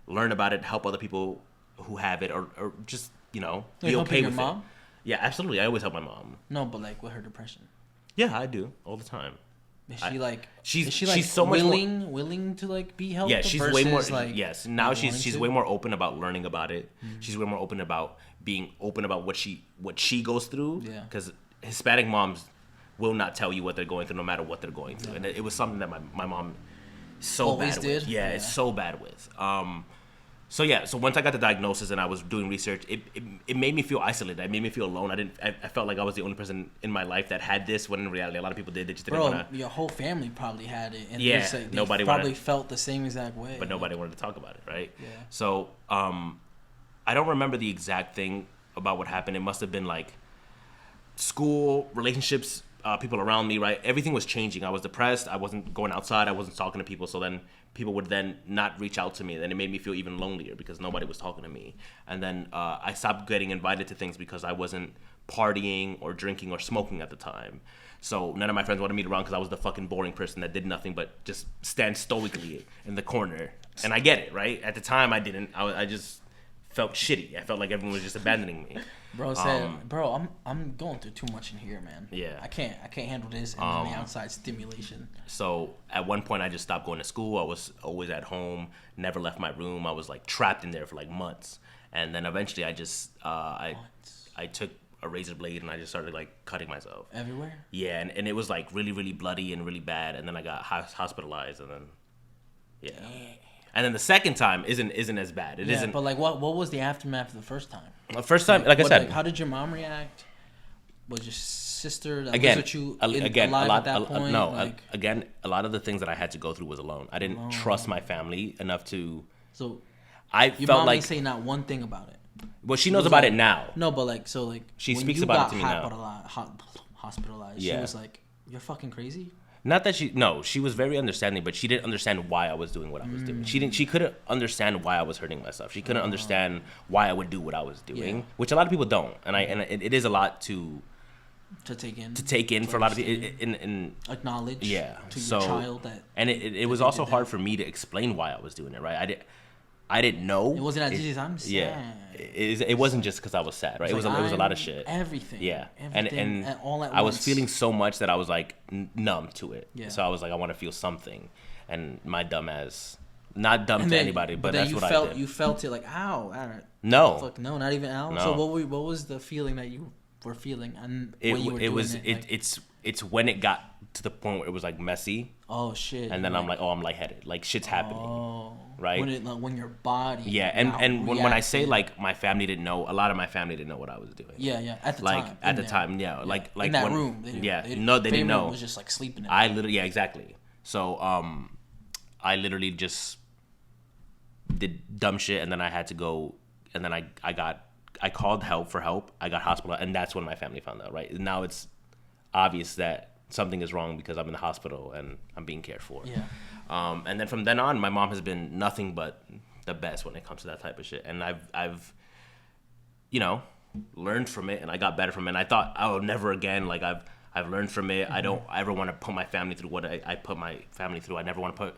learn about it, help other people who have it, or just be okay with it. Yeah, absolutely. I always help my mom. No, but like with her depression. Yeah, I do all the time. Is she like? She's so willing to like be helped? Yeah, she's way more. Like, yes, now she's way more open about learning about it. She's way more open about being open about what she goes through. Yeah, because Hispanic moms will not tell you what they're going through, no matter what they're going through, and it was something that my mom so always bad did. With. Yeah, it's so bad with. So once I got the diagnosis and I was doing research, it made me feel isolated. It made me feel alone. I felt like I was the only person in my life that had this, when in reality a lot of people did. They just didn't want to. Your whole family probably had it. And nobody probably felt the same exact way. But nobody wanted to talk about it, right? Yeah. So I don't remember the exact thing about what happened. It must have been like school, relationships, people around me, right? Everything was changing. I was depressed. I wasn't going outside. I wasn't talking to people. So then people would then not reach out to me. Then it made me feel even lonelier because nobody was talking to me. And then I stopped getting invited to things because I wasn't partying or drinking or smoking at the time. So none of my friends wanted me to run because I was the fucking boring person that did nothing but just stand stoically in the corner. And I get it, right? At the time, I didn't. I just felt shitty. I felt like everyone was just abandoning me. Bro said, "Bro, I'm going through too much in here, man. Yeah, I can't handle this and then the outside stimulation." So at one point, I just stopped going to school. I was always at home, never left my room. I was like trapped in there for like months, and then eventually, I just I took a razor blade and I just started like cutting myself everywhere. Yeah, and it was like really, really bloody and really bad, and then I got hospitalized, and then and then the second time isn't as bad. It isn't. But like, what was the aftermath of the first time? The first time, like I said, how did your mom react? Was your sister that again, was with you alive at that point? Again, a lot of the things that I had to go through was alone. I didn't trust my family enough to. So, I your felt mom like didn't say not one thing about it. Well, she knows about it now. No, but like she speaks about it to me now. Hospitalized. She was like, "You're fucking crazy." Not that she was very understanding, but she didn't understand why I was doing what I was doing. She couldn't understand why I was hurting myself. She couldn't understand why I would do what I was doing, which a lot of people don't. And it is a lot to take in for a lot of people. In acknowledge to your child that. And it was also hard for me to explain why I was doing it. Right, I didn't know. It wasn't as I'm sad. Yeah, it wasn't just because I was sad, right? It was a lot of shit. Everything. Yeah, everything, and all at once. I was feeling so much that I was like numb to it. Yeah. So I was like, I want to feel something, and my dumb ass, not dumb to anybody, but that's what I did. You felt it like, ow. No. Fuck no, not even ow. No. So what was the feeling that you were feeling and when you were doing it? It's when it got to the point where it was like messy. Oh shit! And then I'm like, I'm lightheaded. Like shit's happening. Oh. Right. When your body. Yeah, and when I say like my family didn't know, a lot of my family didn't know what I was doing. Yeah. At the time. Like at the time, yeah. Like in that room. They didn't know. Was just like sleeping. Yeah, exactly. So I literally just did dumb shit, and then I had to go, and then I called for help. I got hospital, and that's when my family found out. Right now, it's obvious that something is wrong because I'm in the hospital and I'm being cared for. Yeah. And then from then on, my mom has been nothing but the best when it comes to that type of shit. And I've learned from it, and I got better from it. And I thought, oh, never again. Like I've learned from it. I don't ever want to put my family through what I put my family through. I never want to put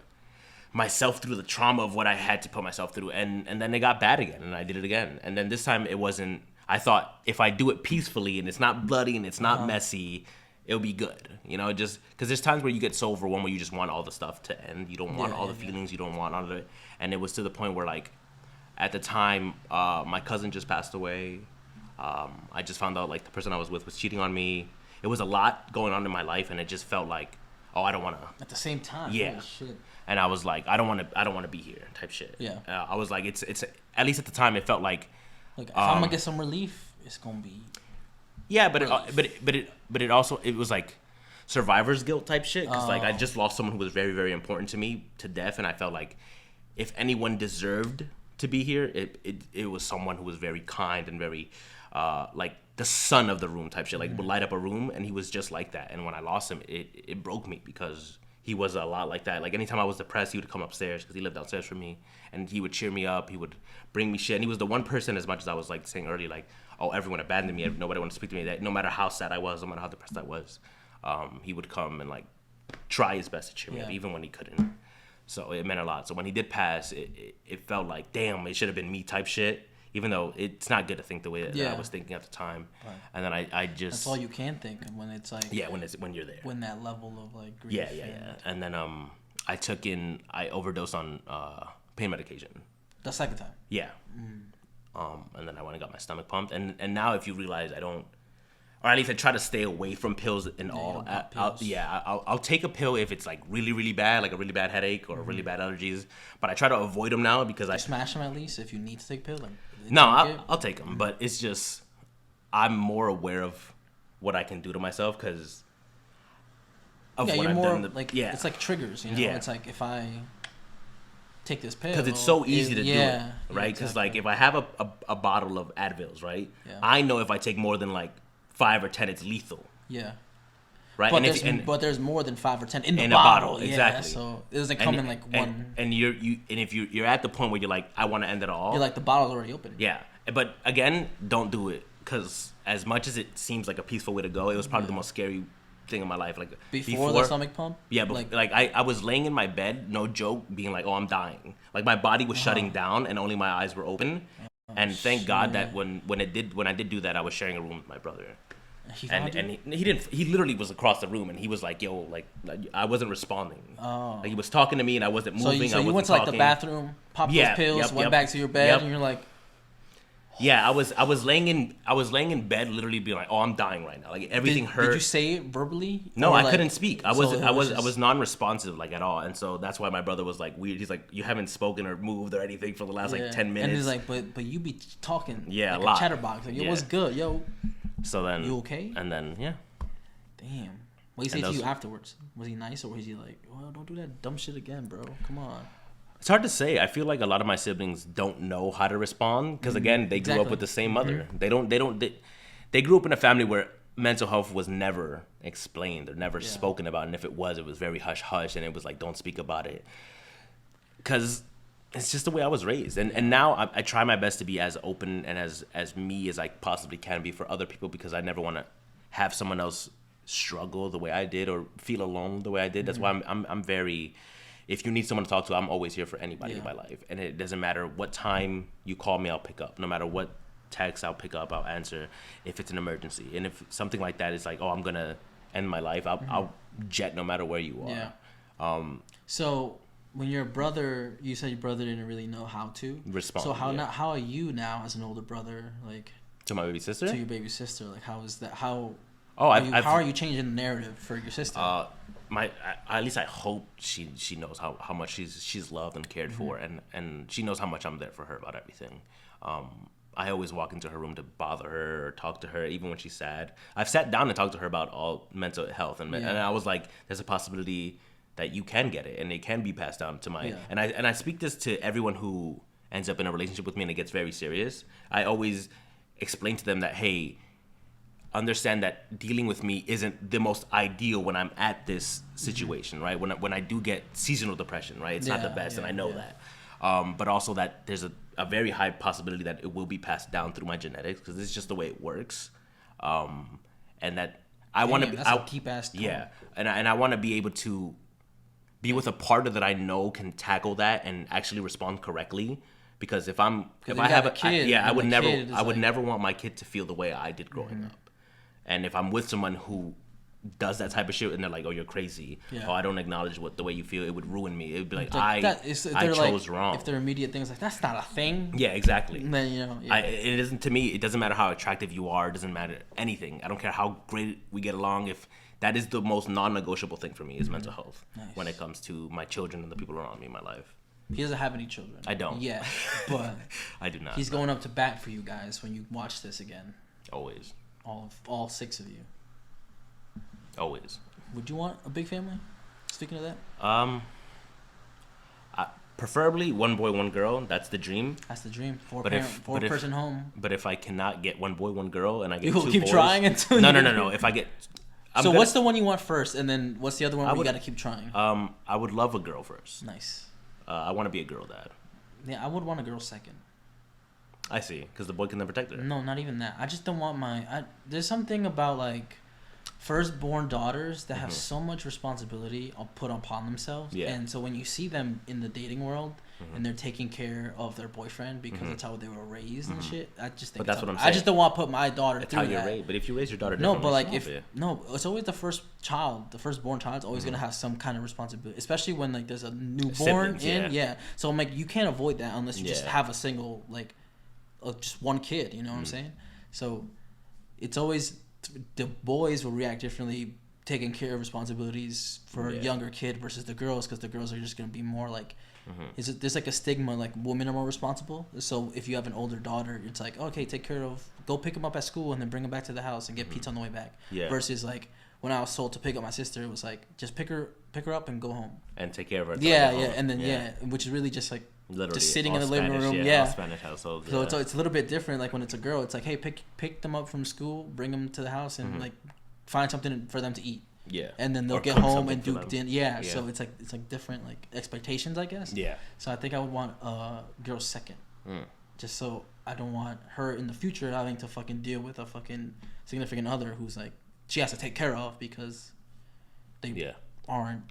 myself through the trauma of what I had to put myself through. And then it got bad again, and I did it again. And then this time it wasn't. I thought if I do it peacefully and it's not bloody and it's not messy, it'll be good, just because there's times where you get so overwhelmed where you just want all the stuff to end. You don't want all the feelings. You don't want all of it. And it was to the point where, like, at the time, my cousin just passed away. I just found out, like, the person I was with was cheating on me. It was a lot going on in my life, and it just felt like, oh, I don't want to. At the same time. Yeah. Holy shit. And I was like, I don't want to be here type shit. Yeah. I was like, it's at least at the time, it felt like. Like, if I'm going to get some relief, it's going to be. Yeah, but it also was like survivor's guilt type shit because like I just lost someone who was very, very important to me to death, and I felt like if anyone deserved to be here, it was someone who was very kind and very like the son of the room type shit. Like would light up a room, and he was just like that. And when I lost him, it broke me because he was a lot like that. Like anytime I was depressed, he would come upstairs because he lived downstairs from me, and he would cheer me up. He would bring me shit. And he was the one person, as much as I was like saying earlier, like, oh, everyone abandoned me, nobody wanted to speak to me. That no matter how sad I was, no matter how depressed I was, he would come and like try his best to cheer me up, even when he couldn't. So it meant a lot. So when he did pass, it felt like, damn, it should have been me type shit. Even though it's not good to think the way that I was thinking at the time. Right. And then I just... That's all you can think when it's like... Yeah, when you're there. When that level of like grief. Yeah. And then I overdosed on pain medication. The second time? Yeah. And then I went and got my stomach pumped. And now if you realize I don't... Or at least I try to stay away from pills and all. I'll take a pill if it's like really, really bad, like a really bad headache or really bad allergies. But I try to avoid them now because I smash them at least if you need to take a pill. No, I'll take them, but it's just I'm more aware of what I can do to myself because of what I've done. It's like triggers, you know. Yeah. It's like if I take this pill, because it's so easy to do it, right? Because like if I have a bottle of Advils, right, I know if I take more than like 5 or 10, it's lethal. Yeah. Right. But there's more than 5 or 10 in the bottle. Exactly. So it doesn't come in like one. And if you're at the point where you're like, I want to end it all. You're like, the bottle's already open. Yeah. But again, don't do it, because as much as it seems like a peaceful way to go, it was probably the most scary thing in my life. Like before the stomach pump. Yeah. But like I was laying in my bed, no joke, being like, oh, I'm dying. Like my body was shutting down, and only my eyes were open. And thank God that when I did do that, I was sharing a room with my brother. He didn't. He literally was across the room, and he was like, "Yo, like I wasn't responding. Like he was talking to me, and I wasn't moving. So you went to like the bathroom, popped those pills, went back to your bed, and you're like, yeah, I was laying in bed, literally being like, oh, I'm dying right now. Like everything hurt. Did you say it verbally? No, I couldn't speak. I was non-responsive like at all, and so that's why my brother was like weird. He's like, you haven't spoken or moved or anything for the last like 10 minutes. And he's like, but you be talking like a lot. Chatterbox. Like, yo, what's good, yo? So then, you okay? And then, damn. What did he say to you afterwards? Was he nice, or was he like, well, don't do that dumb shit again, bro? Come on. It's hard to say. I feel like a lot of my siblings don't know how to respond because, again, they grew up with the same mother. They grew up in a family where mental health was never explained or never spoken about, and if it was very hush hush, and it was like, don't speak about it, because it's just the way I was raised. And now I try my best to be as open and as me as I possibly can be for other people, because I never want to have someone else struggle the way I did or feel alone the way I did. That's why I'm very, if you need someone to talk to, I'm always here for anybody in my life. And it doesn't matter what time you call me, I'll pick up. No matter what text, I'll pick up, I'll answer if it's an emergency. And if something like that is like, oh, I'm going to end my life, I'll jet no matter where you are. Yeah. So when your brother, you said your brother didn't really know how to respond. So how are you now as an older brother, like to my baby sister? To your baby sister, like how is that? How how are you changing the narrative for your sister? At least I hope she knows how much she's loved and cared for, and she knows how much I'm there for her about everything. I always walk into her room to bother her or talk to her, even when she's sad. I've sat down and talked to her about all mental health, and I was like, there's a possibility that you can get it, and it can be passed down to my. And I speak this to everyone who ends up in a relationship with me and it gets very serious. I always explain to them that, hey, understand that dealing with me isn't the most ideal when I'm at this situation, right? When I do get seasonal depression, right? It's not the best, and I know that. But also that there's a very high possibility that it will be passed down through my genetics, because it's just the way it works. And that I want to be... That's a deep-ass tone. Yeah, and I want to be able to be with a partner that I know can tackle that and actually respond correctly. Because if I have a kid, I would never want my kid to feel the way I did growing up. And if I'm with someone who does that type of shit and they're like, oh, you're crazy, oh, I don't acknowledge the way you feel, it would ruin me. It would be like, I chose wrong. If their immediate thing is like, that's not a thing. Yeah, exactly. Then, it isn't, to me, it doesn't matter how attractive you are. It doesn't matter anything. I don't care how great we get along. If that is the most non-negotiable thing for me is mental health when it comes to my children and the people around me in my life. He doesn't have any children. I don't. Yeah, but I do not. He's going up to bat for you guys when you watch this again. Always. All 6 of you. Always. Would you want a big family? Speaking of that. Preferably one boy, one girl. That's the dream. That's the dream. Four person home. But if I cannot get one boy, one girl, and I get you will two keep boys, trying until no. If I get, what's the one you want first, and then what's the other one? We got to keep trying. I would love a girl first. Nice. I want to be a girl dad. Yeah, I would want a girl second. I see, because the boy can then protect her. No, not even that. I just don't want there's something about like firstborn daughters that have so much responsibility put upon themselves. Yeah. And so when you see them in the dating world and they're taking care of their boyfriend because that's how they were raised and shit, I just think. But that's what I'm saying. I just don't want to put my daughter through that. That's how you're raised. But if you raise your daughter differently, no, but like it's always the first child, the firstborn child's always gonna have some kind of responsibility, especially when like there's a newborn So I'm like, you can't avoid that unless you just have a single like, just one kid. You know what I'm saying? So it's always. The boys will react differently taking care of responsibilities for a younger kid versus the girls, because the girls are just going to be more like there's like a stigma like women are more responsible. So if you have an older daughter, it's like, okay, take care of, go pick them up at school and then bring them back to the house and get pizza on the way back. Versus like when I was told to pick up my sister, it was like, just pick her up and go home and take care of her. And then which is really just like literally just sitting in the living room. All Spanish households. So it's a little bit different. Like when it's a girl, it's like, hey, pick them up from school, bring them to the house, and like find something for them to eat. Yeah. And then they'll get home and do dinner. Yeah. So it's like different like expectations, I guess. Yeah. So I think I would want a girl second, just so I don't want her in the future having to fucking deal with a fucking significant other who's like she has to take care of because they aren't,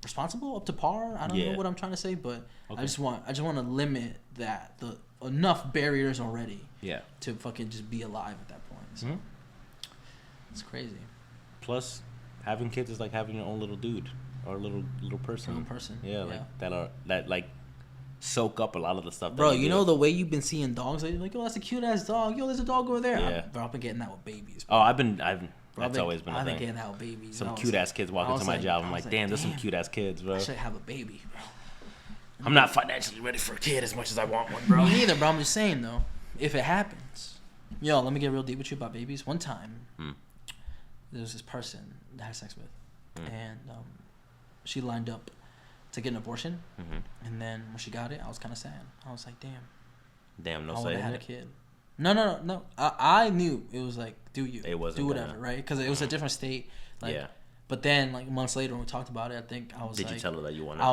responsible up to par. I don't know what I'm trying to say, but I just want to limit the enough barriers already. Yeah. To fucking just be alive at that point. So it's crazy. Plus, having kids is like having your own little dude or little person. Little person. Yeah, like that like soak up a lot of the stuff. Bro, you know the way you've been seeing dogs, like, oh, that's a cute ass dog. Yo, there's a dog over there. Yeah. I've been getting that with babies. Bro. Oh, that's always been a thing. I've been getting that with babies. Some cute ass kids walking to my job. I'm like, damn, there's some cute ass kids, bro. I should have a baby, bro. I'm not financially ready for a kid as much as I want one, bro. Me neither, bro. I'm just saying though, if it happens, let me get real deep with you about babies. One time, there was this person that I had sex with, and she lined up to get an abortion, and then when she got it, I was kind of sad. I was like, damn, no say. I would have had a kid. No. I knew it was like, do whatever, right? Because it was a different state. Like, but then like months later when we talked about it, I think I was. Did you tell her that you wanted? I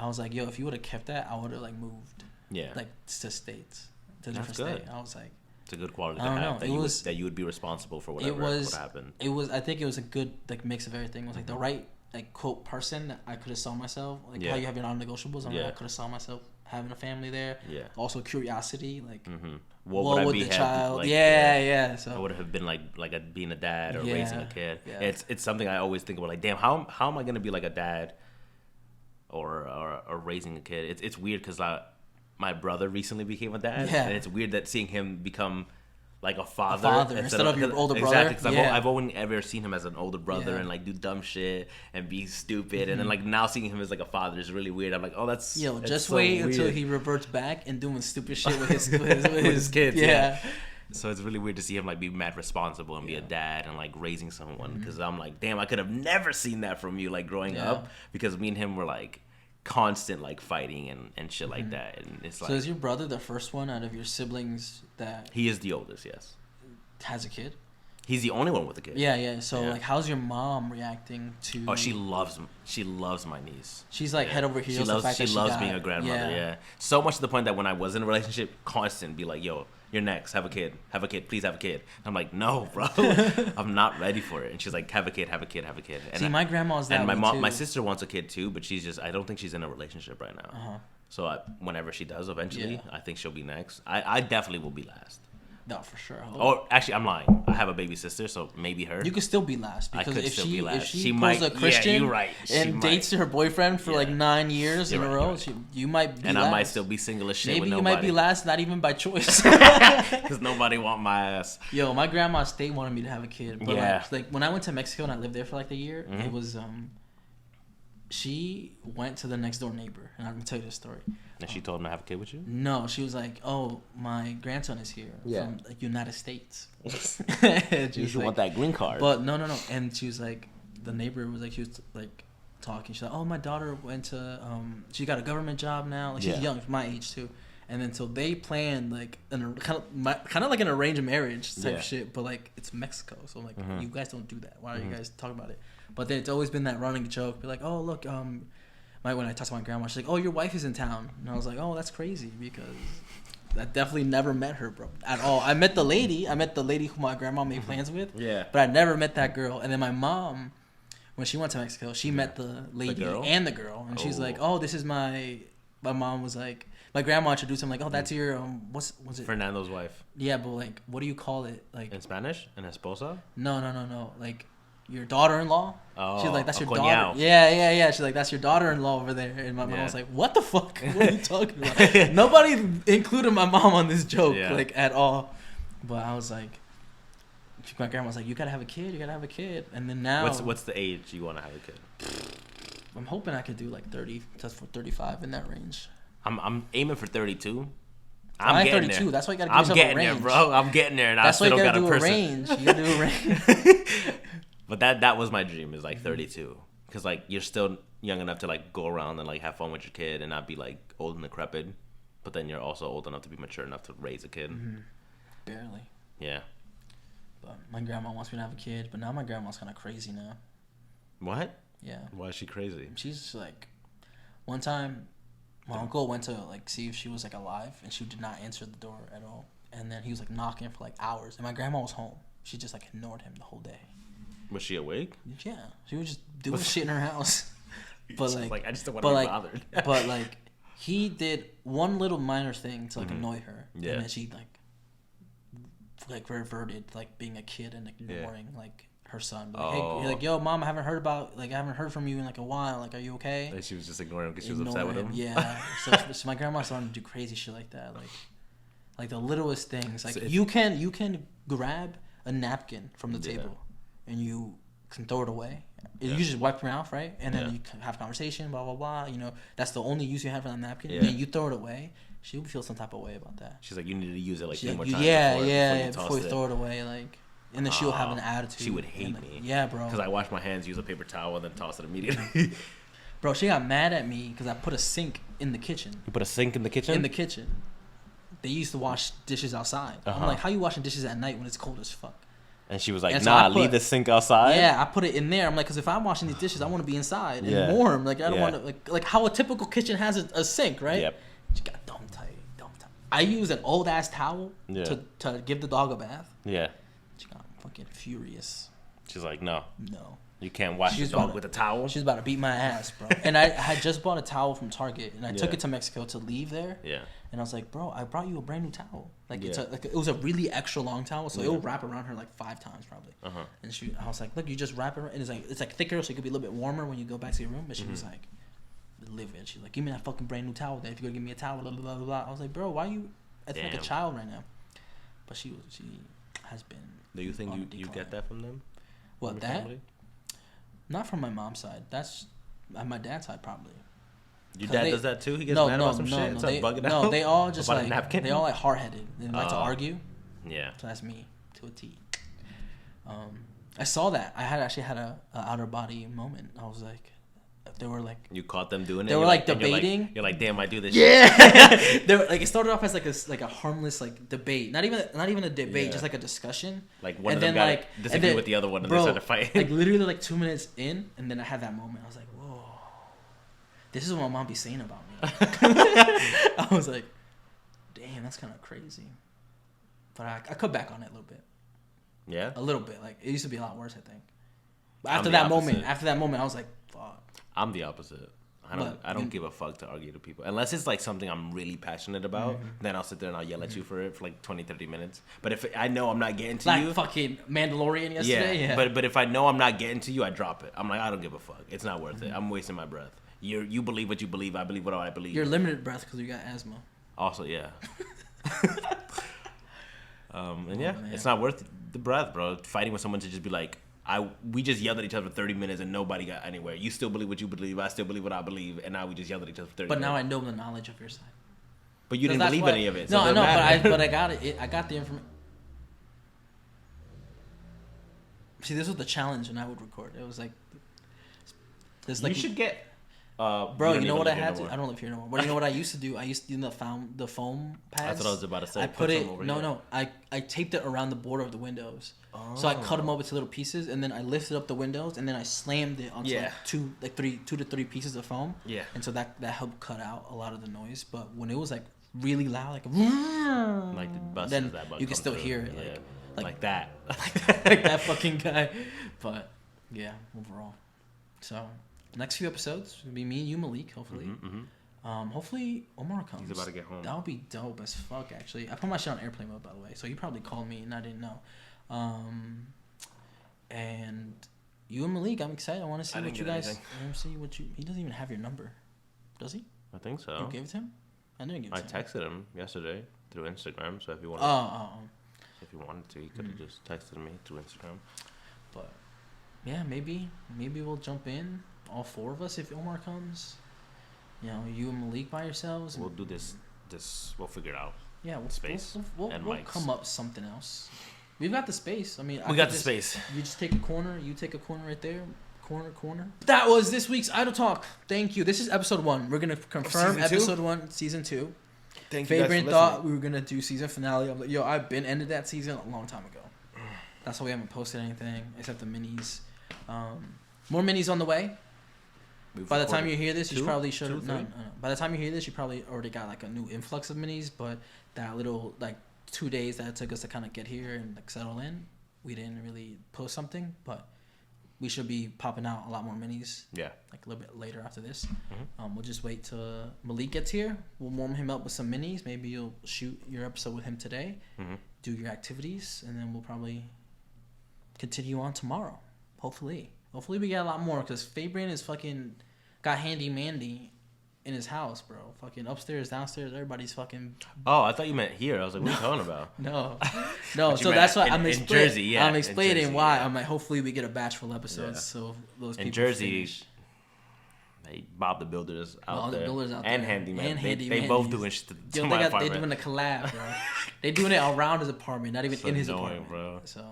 was like, yo, if you would have kept that, I would have like moved. Yeah. Like to states, to different state. I was like. It's a good quality to have. That you would be responsible for whatever would happen. I think it was a good like mix of everything. It was like the right like quote person that I could have saw myself, like how you have your non-negotiables. I could have saw myself having a family there. Yeah. Also curiosity, like what would the child? Like, So I would have been like being a dad or raising a kid. Yeah. It's something I always think about. Like, damn, how am I gonna be like a dad or raising a kid? It's weird because my brother recently became a dad, and it's weird that seeing him become like a father instead of your older brother. Exactly, because I've only ever seen him as an older brother and like do dumb shit and be stupid, and then like now seeing him as like a father is really weird. I'm like, oh, that's just so wait weird. Until he reverts back and doing stupid shit with his kids. Yeah. So it's really weird to see him like be mad responsible and be a dad and like raising someone, because I'm like, damn, I could have never seen that from you like growing up, because me and him were like constant like fighting and shit like that. And it's like, so is your brother the first one out of your siblings that he is the oldest? Yes. Has a kid? He's the only one with a kid. Yeah. So like, how's your mom reacting to? Oh, she loves my niece. She's like head over heels. She loves being a grandmother. Yeah. So much to the point that when I was in a relationship, constant be like, yo, you're next. Have a kid. Please have a kid. I'm like, no, bro. I'm not ready for it. And she's like, have a kid. And see, my grandma's that. And too. My sister wants a kid too, but I don't think she's in a relationship right now. So whenever she does eventually, I think she'll be next. I definitely will be last. No, for sure. Oh, actually, I'm lying. I have a baby sister, so maybe her. You could still be last, because if she pulls a Christian and dates her boyfriend for like 9 years in a row, you might be and last. I might still be single as shit. Maybe with you might be last, not even by choice. Because nobody want my ass. Yo, my grandma stayed wanted me to have a kid, but like when I went to Mexico and I lived there for like a year, it was she went to the next door neighbor, and I'm gonna tell you this story. And she told him to have a kid with you? No, she was like, "Oh, my grandson is here from the United States." You should want that green card. But no. And she was like, the neighbor was like, she was like, talking. She's like, "Oh, my daughter went to she got a government job now. Like she's young, my age too." And then so they planned like kind of like an arranged marriage type shit, but like it's Mexico, so I'm like, you guys don't do that. Why are you guys talking about it? But then it's always been that running joke, be like, "Oh look, when I talked to my grandma, she's like, "Oh, your wife is in town," and I was like, "Oh, that's crazy," because I definitely never met her, bro, at all. I met the lady who my grandma made plans with, but I never met that girl. And then my mom, when she went to Mexico, she met the lady and the girl, and she's like, "Oh, this is my." My mom was like. My grandma introduced him like, "Oh, that's your was it Fernando's wife?" Yeah, but like, what do you call it? Like in Spanish, an esposa? No. Like your daughter-in-law. Oh, she's like, "That's your daughter." Yeah. She's like, "That's your daughter-in-law over there." And my mom was like, "What the fuck? What are you talking about?" Nobody included my mom on this joke like at all. But I was like, my grandma was like, "You gotta have a kid. You gotta have a kid." And then now, what's the age you want to have a kid? I'm hoping I could do like 30 to 35 in that range. I'm aiming for 32. I'm getting 32. There. That's why you gotta give yourself a range. I'm getting there, bro. I'm getting there, and that's I still got a person. That's why you gotta do a range. But that was my dream, is like 32, because like you're still young enough to like go around and like have fun with your kid and not be like old and decrepit, but then you're also old enough to be mature enough to raise a kid. Barely. Yeah. But my grandma wants me to have a kid, but now my grandma's kind of crazy now. What? Yeah. Why is she crazy? She's just like, one time. My uncle went to like see if she was like alive, and she did not answer the door at all. And then he was like knocking for like hours, and my grandma was home. She just like ignored him the whole day. Was she awake? Yeah, she was just doing shit in her house. But like I just don't want to be bothered. But like he did one little minor thing to like annoy her, and then she like reverted like being a kid and ignoring like her son. Like, hey, like, "Yo, mom, I haven't heard from you in like a while. Like, are you okay?" And she was just ignoring him because she was upset with him. Yeah. so my grandma started to do crazy shit like that. Like the littlest things. Like so you can grab a napkin from the table, and you can throw it away. You just wipe your mouth, right? And then you can have a conversation, blah blah blah. You know, that's the only use you have for that napkin. And then you throw it away. She would feel some type of way about that. She's like, "You need to use it like 3 more times before you throw it away." Like. And then she'll have an attitude. She would hate me. Yeah, bro. Because I wash my hands, use a paper towel, and then toss it immediately. Bro, she got mad at me because I put a sink in the kitchen. You put a sink in the kitchen? In the kitchen. They used to wash dishes outside. I'm like, how you washing dishes at night when it's cold as fuck? And she was like, leave the sink outside? Yeah, I put it in there. I'm like, because if I'm washing these dishes, I want to be inside and warm. Like, I don't want to, like how a typical kitchen has a sink, right? Yep. She got dumb tight. I used an old-ass towel to give the dog a bath. Yeah. She got fucking furious. She's like, no. You can't wash your dog with a towel. She's about to beat my ass, bro. And I had just bought a towel from Target, and I took it to Mexico to leave there. Yeah. And I was like, "Bro, I brought you a brand new towel. Like it was a really extra long towel, so it will wrap around her like 5 times probably." And I was like, "Look, you just wrap it around, and it's like thicker, so it could be a little bit warmer when you go back to your room." But she was like, livid. She's like, "Give me that fucking brand new towel. Then if you're gonna give me a towel, blah blah blah blah." I was like, "Bro, why are you acting like a child right now?" But she has been. Do you think you get that from them? What, that? Family? Not from my mom's side. That's on my dad's side probably. Your dad does that too? He gets mad about some shit? No, they all just like they all like hard-headed. They like to argue. Yeah. So that's me to a T. I saw that. I actually had a outer body moment. I was like, they were like, you caught them doing it. They were like debating. You're like, damn, I do this. Yeah. They were like, it started off as like a harmless like debate. Not even a debate, just like a discussion. Like one of them got disagree with the other one, and they started fighting. Like literally like 2 minutes in, and then I had that moment. I was like, whoa, this is what my mom be saying about me. I was like, damn, that's kind of crazy. But I cut back on it a little bit. Yeah. A little bit. Like it used to be a lot worse, I think. But after that moment, I was like, fuck. I'm the opposite. I don't give a fuck to argue to people. Unless it's like something I'm really passionate about, then I'll sit there and I'll yell at you for it for like 20, 30 minutes. But if I know I'm not getting to you... Like fucking Mandalorian yesterday? Yeah. But if I know I'm not getting to you, I drop it. I'm like, I don't give a fuck. It's not worth it. I'm wasting my breath. You believe what you believe. I believe what I believe. You're limited breath because you got asthma. Also, yeah. It's not worth the breath, bro. Fighting with someone to just be like, we just yelled at each other for 30 minutes and nobody got anywhere. You still believe what you believe. I still believe what I believe. And now we just yelled at each other for 30 minutes. But now I know the knowledge of your side. But you didn't believe any of it. No, I know, but I got it. I got the information. See, this was the challenge when I would record. It was like, There's like you should get. Bro, you know what I had to? I don't live here anymore. But you know what I used to do? I used to do the foam pads. That's what I was about to say. I put it. No. I taped it around the border of the windows. Oh. So I cut them up into little pieces, and then I lifted up the windows, and then I slammed it onto two to three pieces of foam. Yeah. And so that helped cut out a lot of the noise. But when it was like really loud, like the bus, then you can still hear it. Yeah. Like that. Like that fucking guy. But yeah, overall. So. Next few episodes will be me and you, Malik, hopefully. Hopefully Omar comes. He's about to get home. That would be dope as fuck, actually. I put my shit on airplane mode, by the way, so he probably called me and I didn't know. And you and Malik, I'm excited. I want to see what you guys. I want to see what you. He doesn't even have your number, does he? I think so. You gave it to him? I didn't give it to him. I texted him yesterday through Instagram, so if you wanted, if you wanted to, you could have just texted me through Instagram. But yeah, maybe we'll jump in. All four of us if Omar comes. You know, you and Malik by yourselves. We'll do this. We'll figure it out. Yeah, space. We'll come up something else. We've got the space. I mean, we got the space. You just take a corner. You take a corner right there. Corner. That was this week's Idle Talk. Thank you. This is episode 1. We're gonna confirm episode 1, season 2. Thank you. Fabian thought we were gonna do season finale. I'm like, yo, I've been ended that season a long time ago. That's why we haven't posted anything except the minis. More minis on the way. By the time you hear this, you probably should have. No. By the time you hear this, you probably already got like a new influx of minis. But that little like 2 days that it took us to kind of get here and like settle in, we didn't really post something. But we should be popping out a lot more minis. Yeah. Like a little bit later after this. We'll just wait till Malik gets here. We'll warm him up with some minis. Maybe you'll shoot your episode with him today. Do your activities, and then we'll probably continue on tomorrow. Hopefully we get a lot more because Fabrian is fucking got handy mandy in his house, bro. Fucking upstairs, downstairs, everybody's fucking. Oh, I thought you meant here. I was like, what are you talking about? No. So that's why I'm explaining. In Jersey, yeah. I'm explaining why. I'm like, hopefully we get a batch full episodes. So those people. In Jersey, they Bob the Builders out there. And Handyman. They both doing shit to my apartment. They doing a collab, bro. They doing it around his apartment, not even in his apartment, bro. So.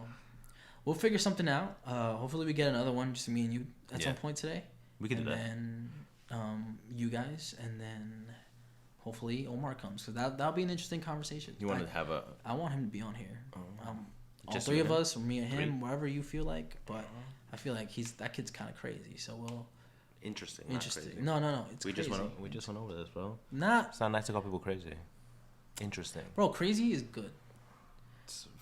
We'll figure something out. Hopefully we get another one, just me and you at some point today. We can do that. And then you guys, and then hopefully Omar comes. Because that'll be an interesting conversation. You want to have a... I want him to be on here. All three of us, or me and him, wherever you feel like. But I feel like that kid's kind of crazy. So we'll... Interesting. No. It's crazy. We just went over this, bro. It's not nice to call people crazy. Interesting. Bro, crazy is good.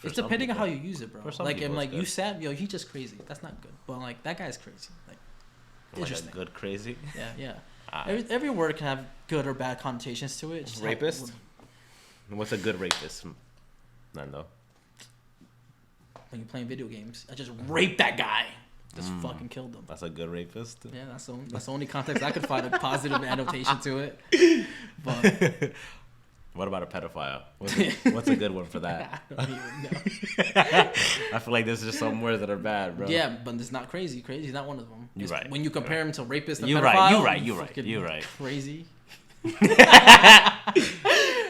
It's depending on how you use it, bro. Like, I'm like, you said, yo, he just crazy. That's not good. But like, that guy's crazy. Like, interesting. Good crazy. Yeah. Every word can have good or bad connotations to it. Rapist. What's a good rapist, Fernando? When you're playing video games, I just raped that guy. Just fucking killed him. That's a good rapist. Yeah, that's the only context I could find a positive annotation to it. But. What about a pedophile? What's a good one for that? I don't even know. I feel like there's just some words that are bad, bro. Yeah, but it's not crazy. Crazy is not one of them. You're right. When you compare him to rapist and pedophile. You're right. Crazy.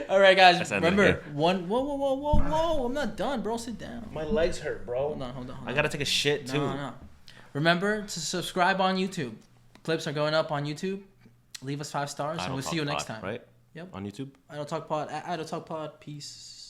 All right, guys. Remember, whoa. I'm not done, bro. Sit down. My legs hurt, bro. Hold on. I gotta take a shit, too. No. Remember to subscribe on YouTube. Clips are going up on YouTube. Leave us 5 stars, and we'll see you next time. Right? Yep. On YouTube? Idle Talk Pod. Idle Talk Pod. Peace.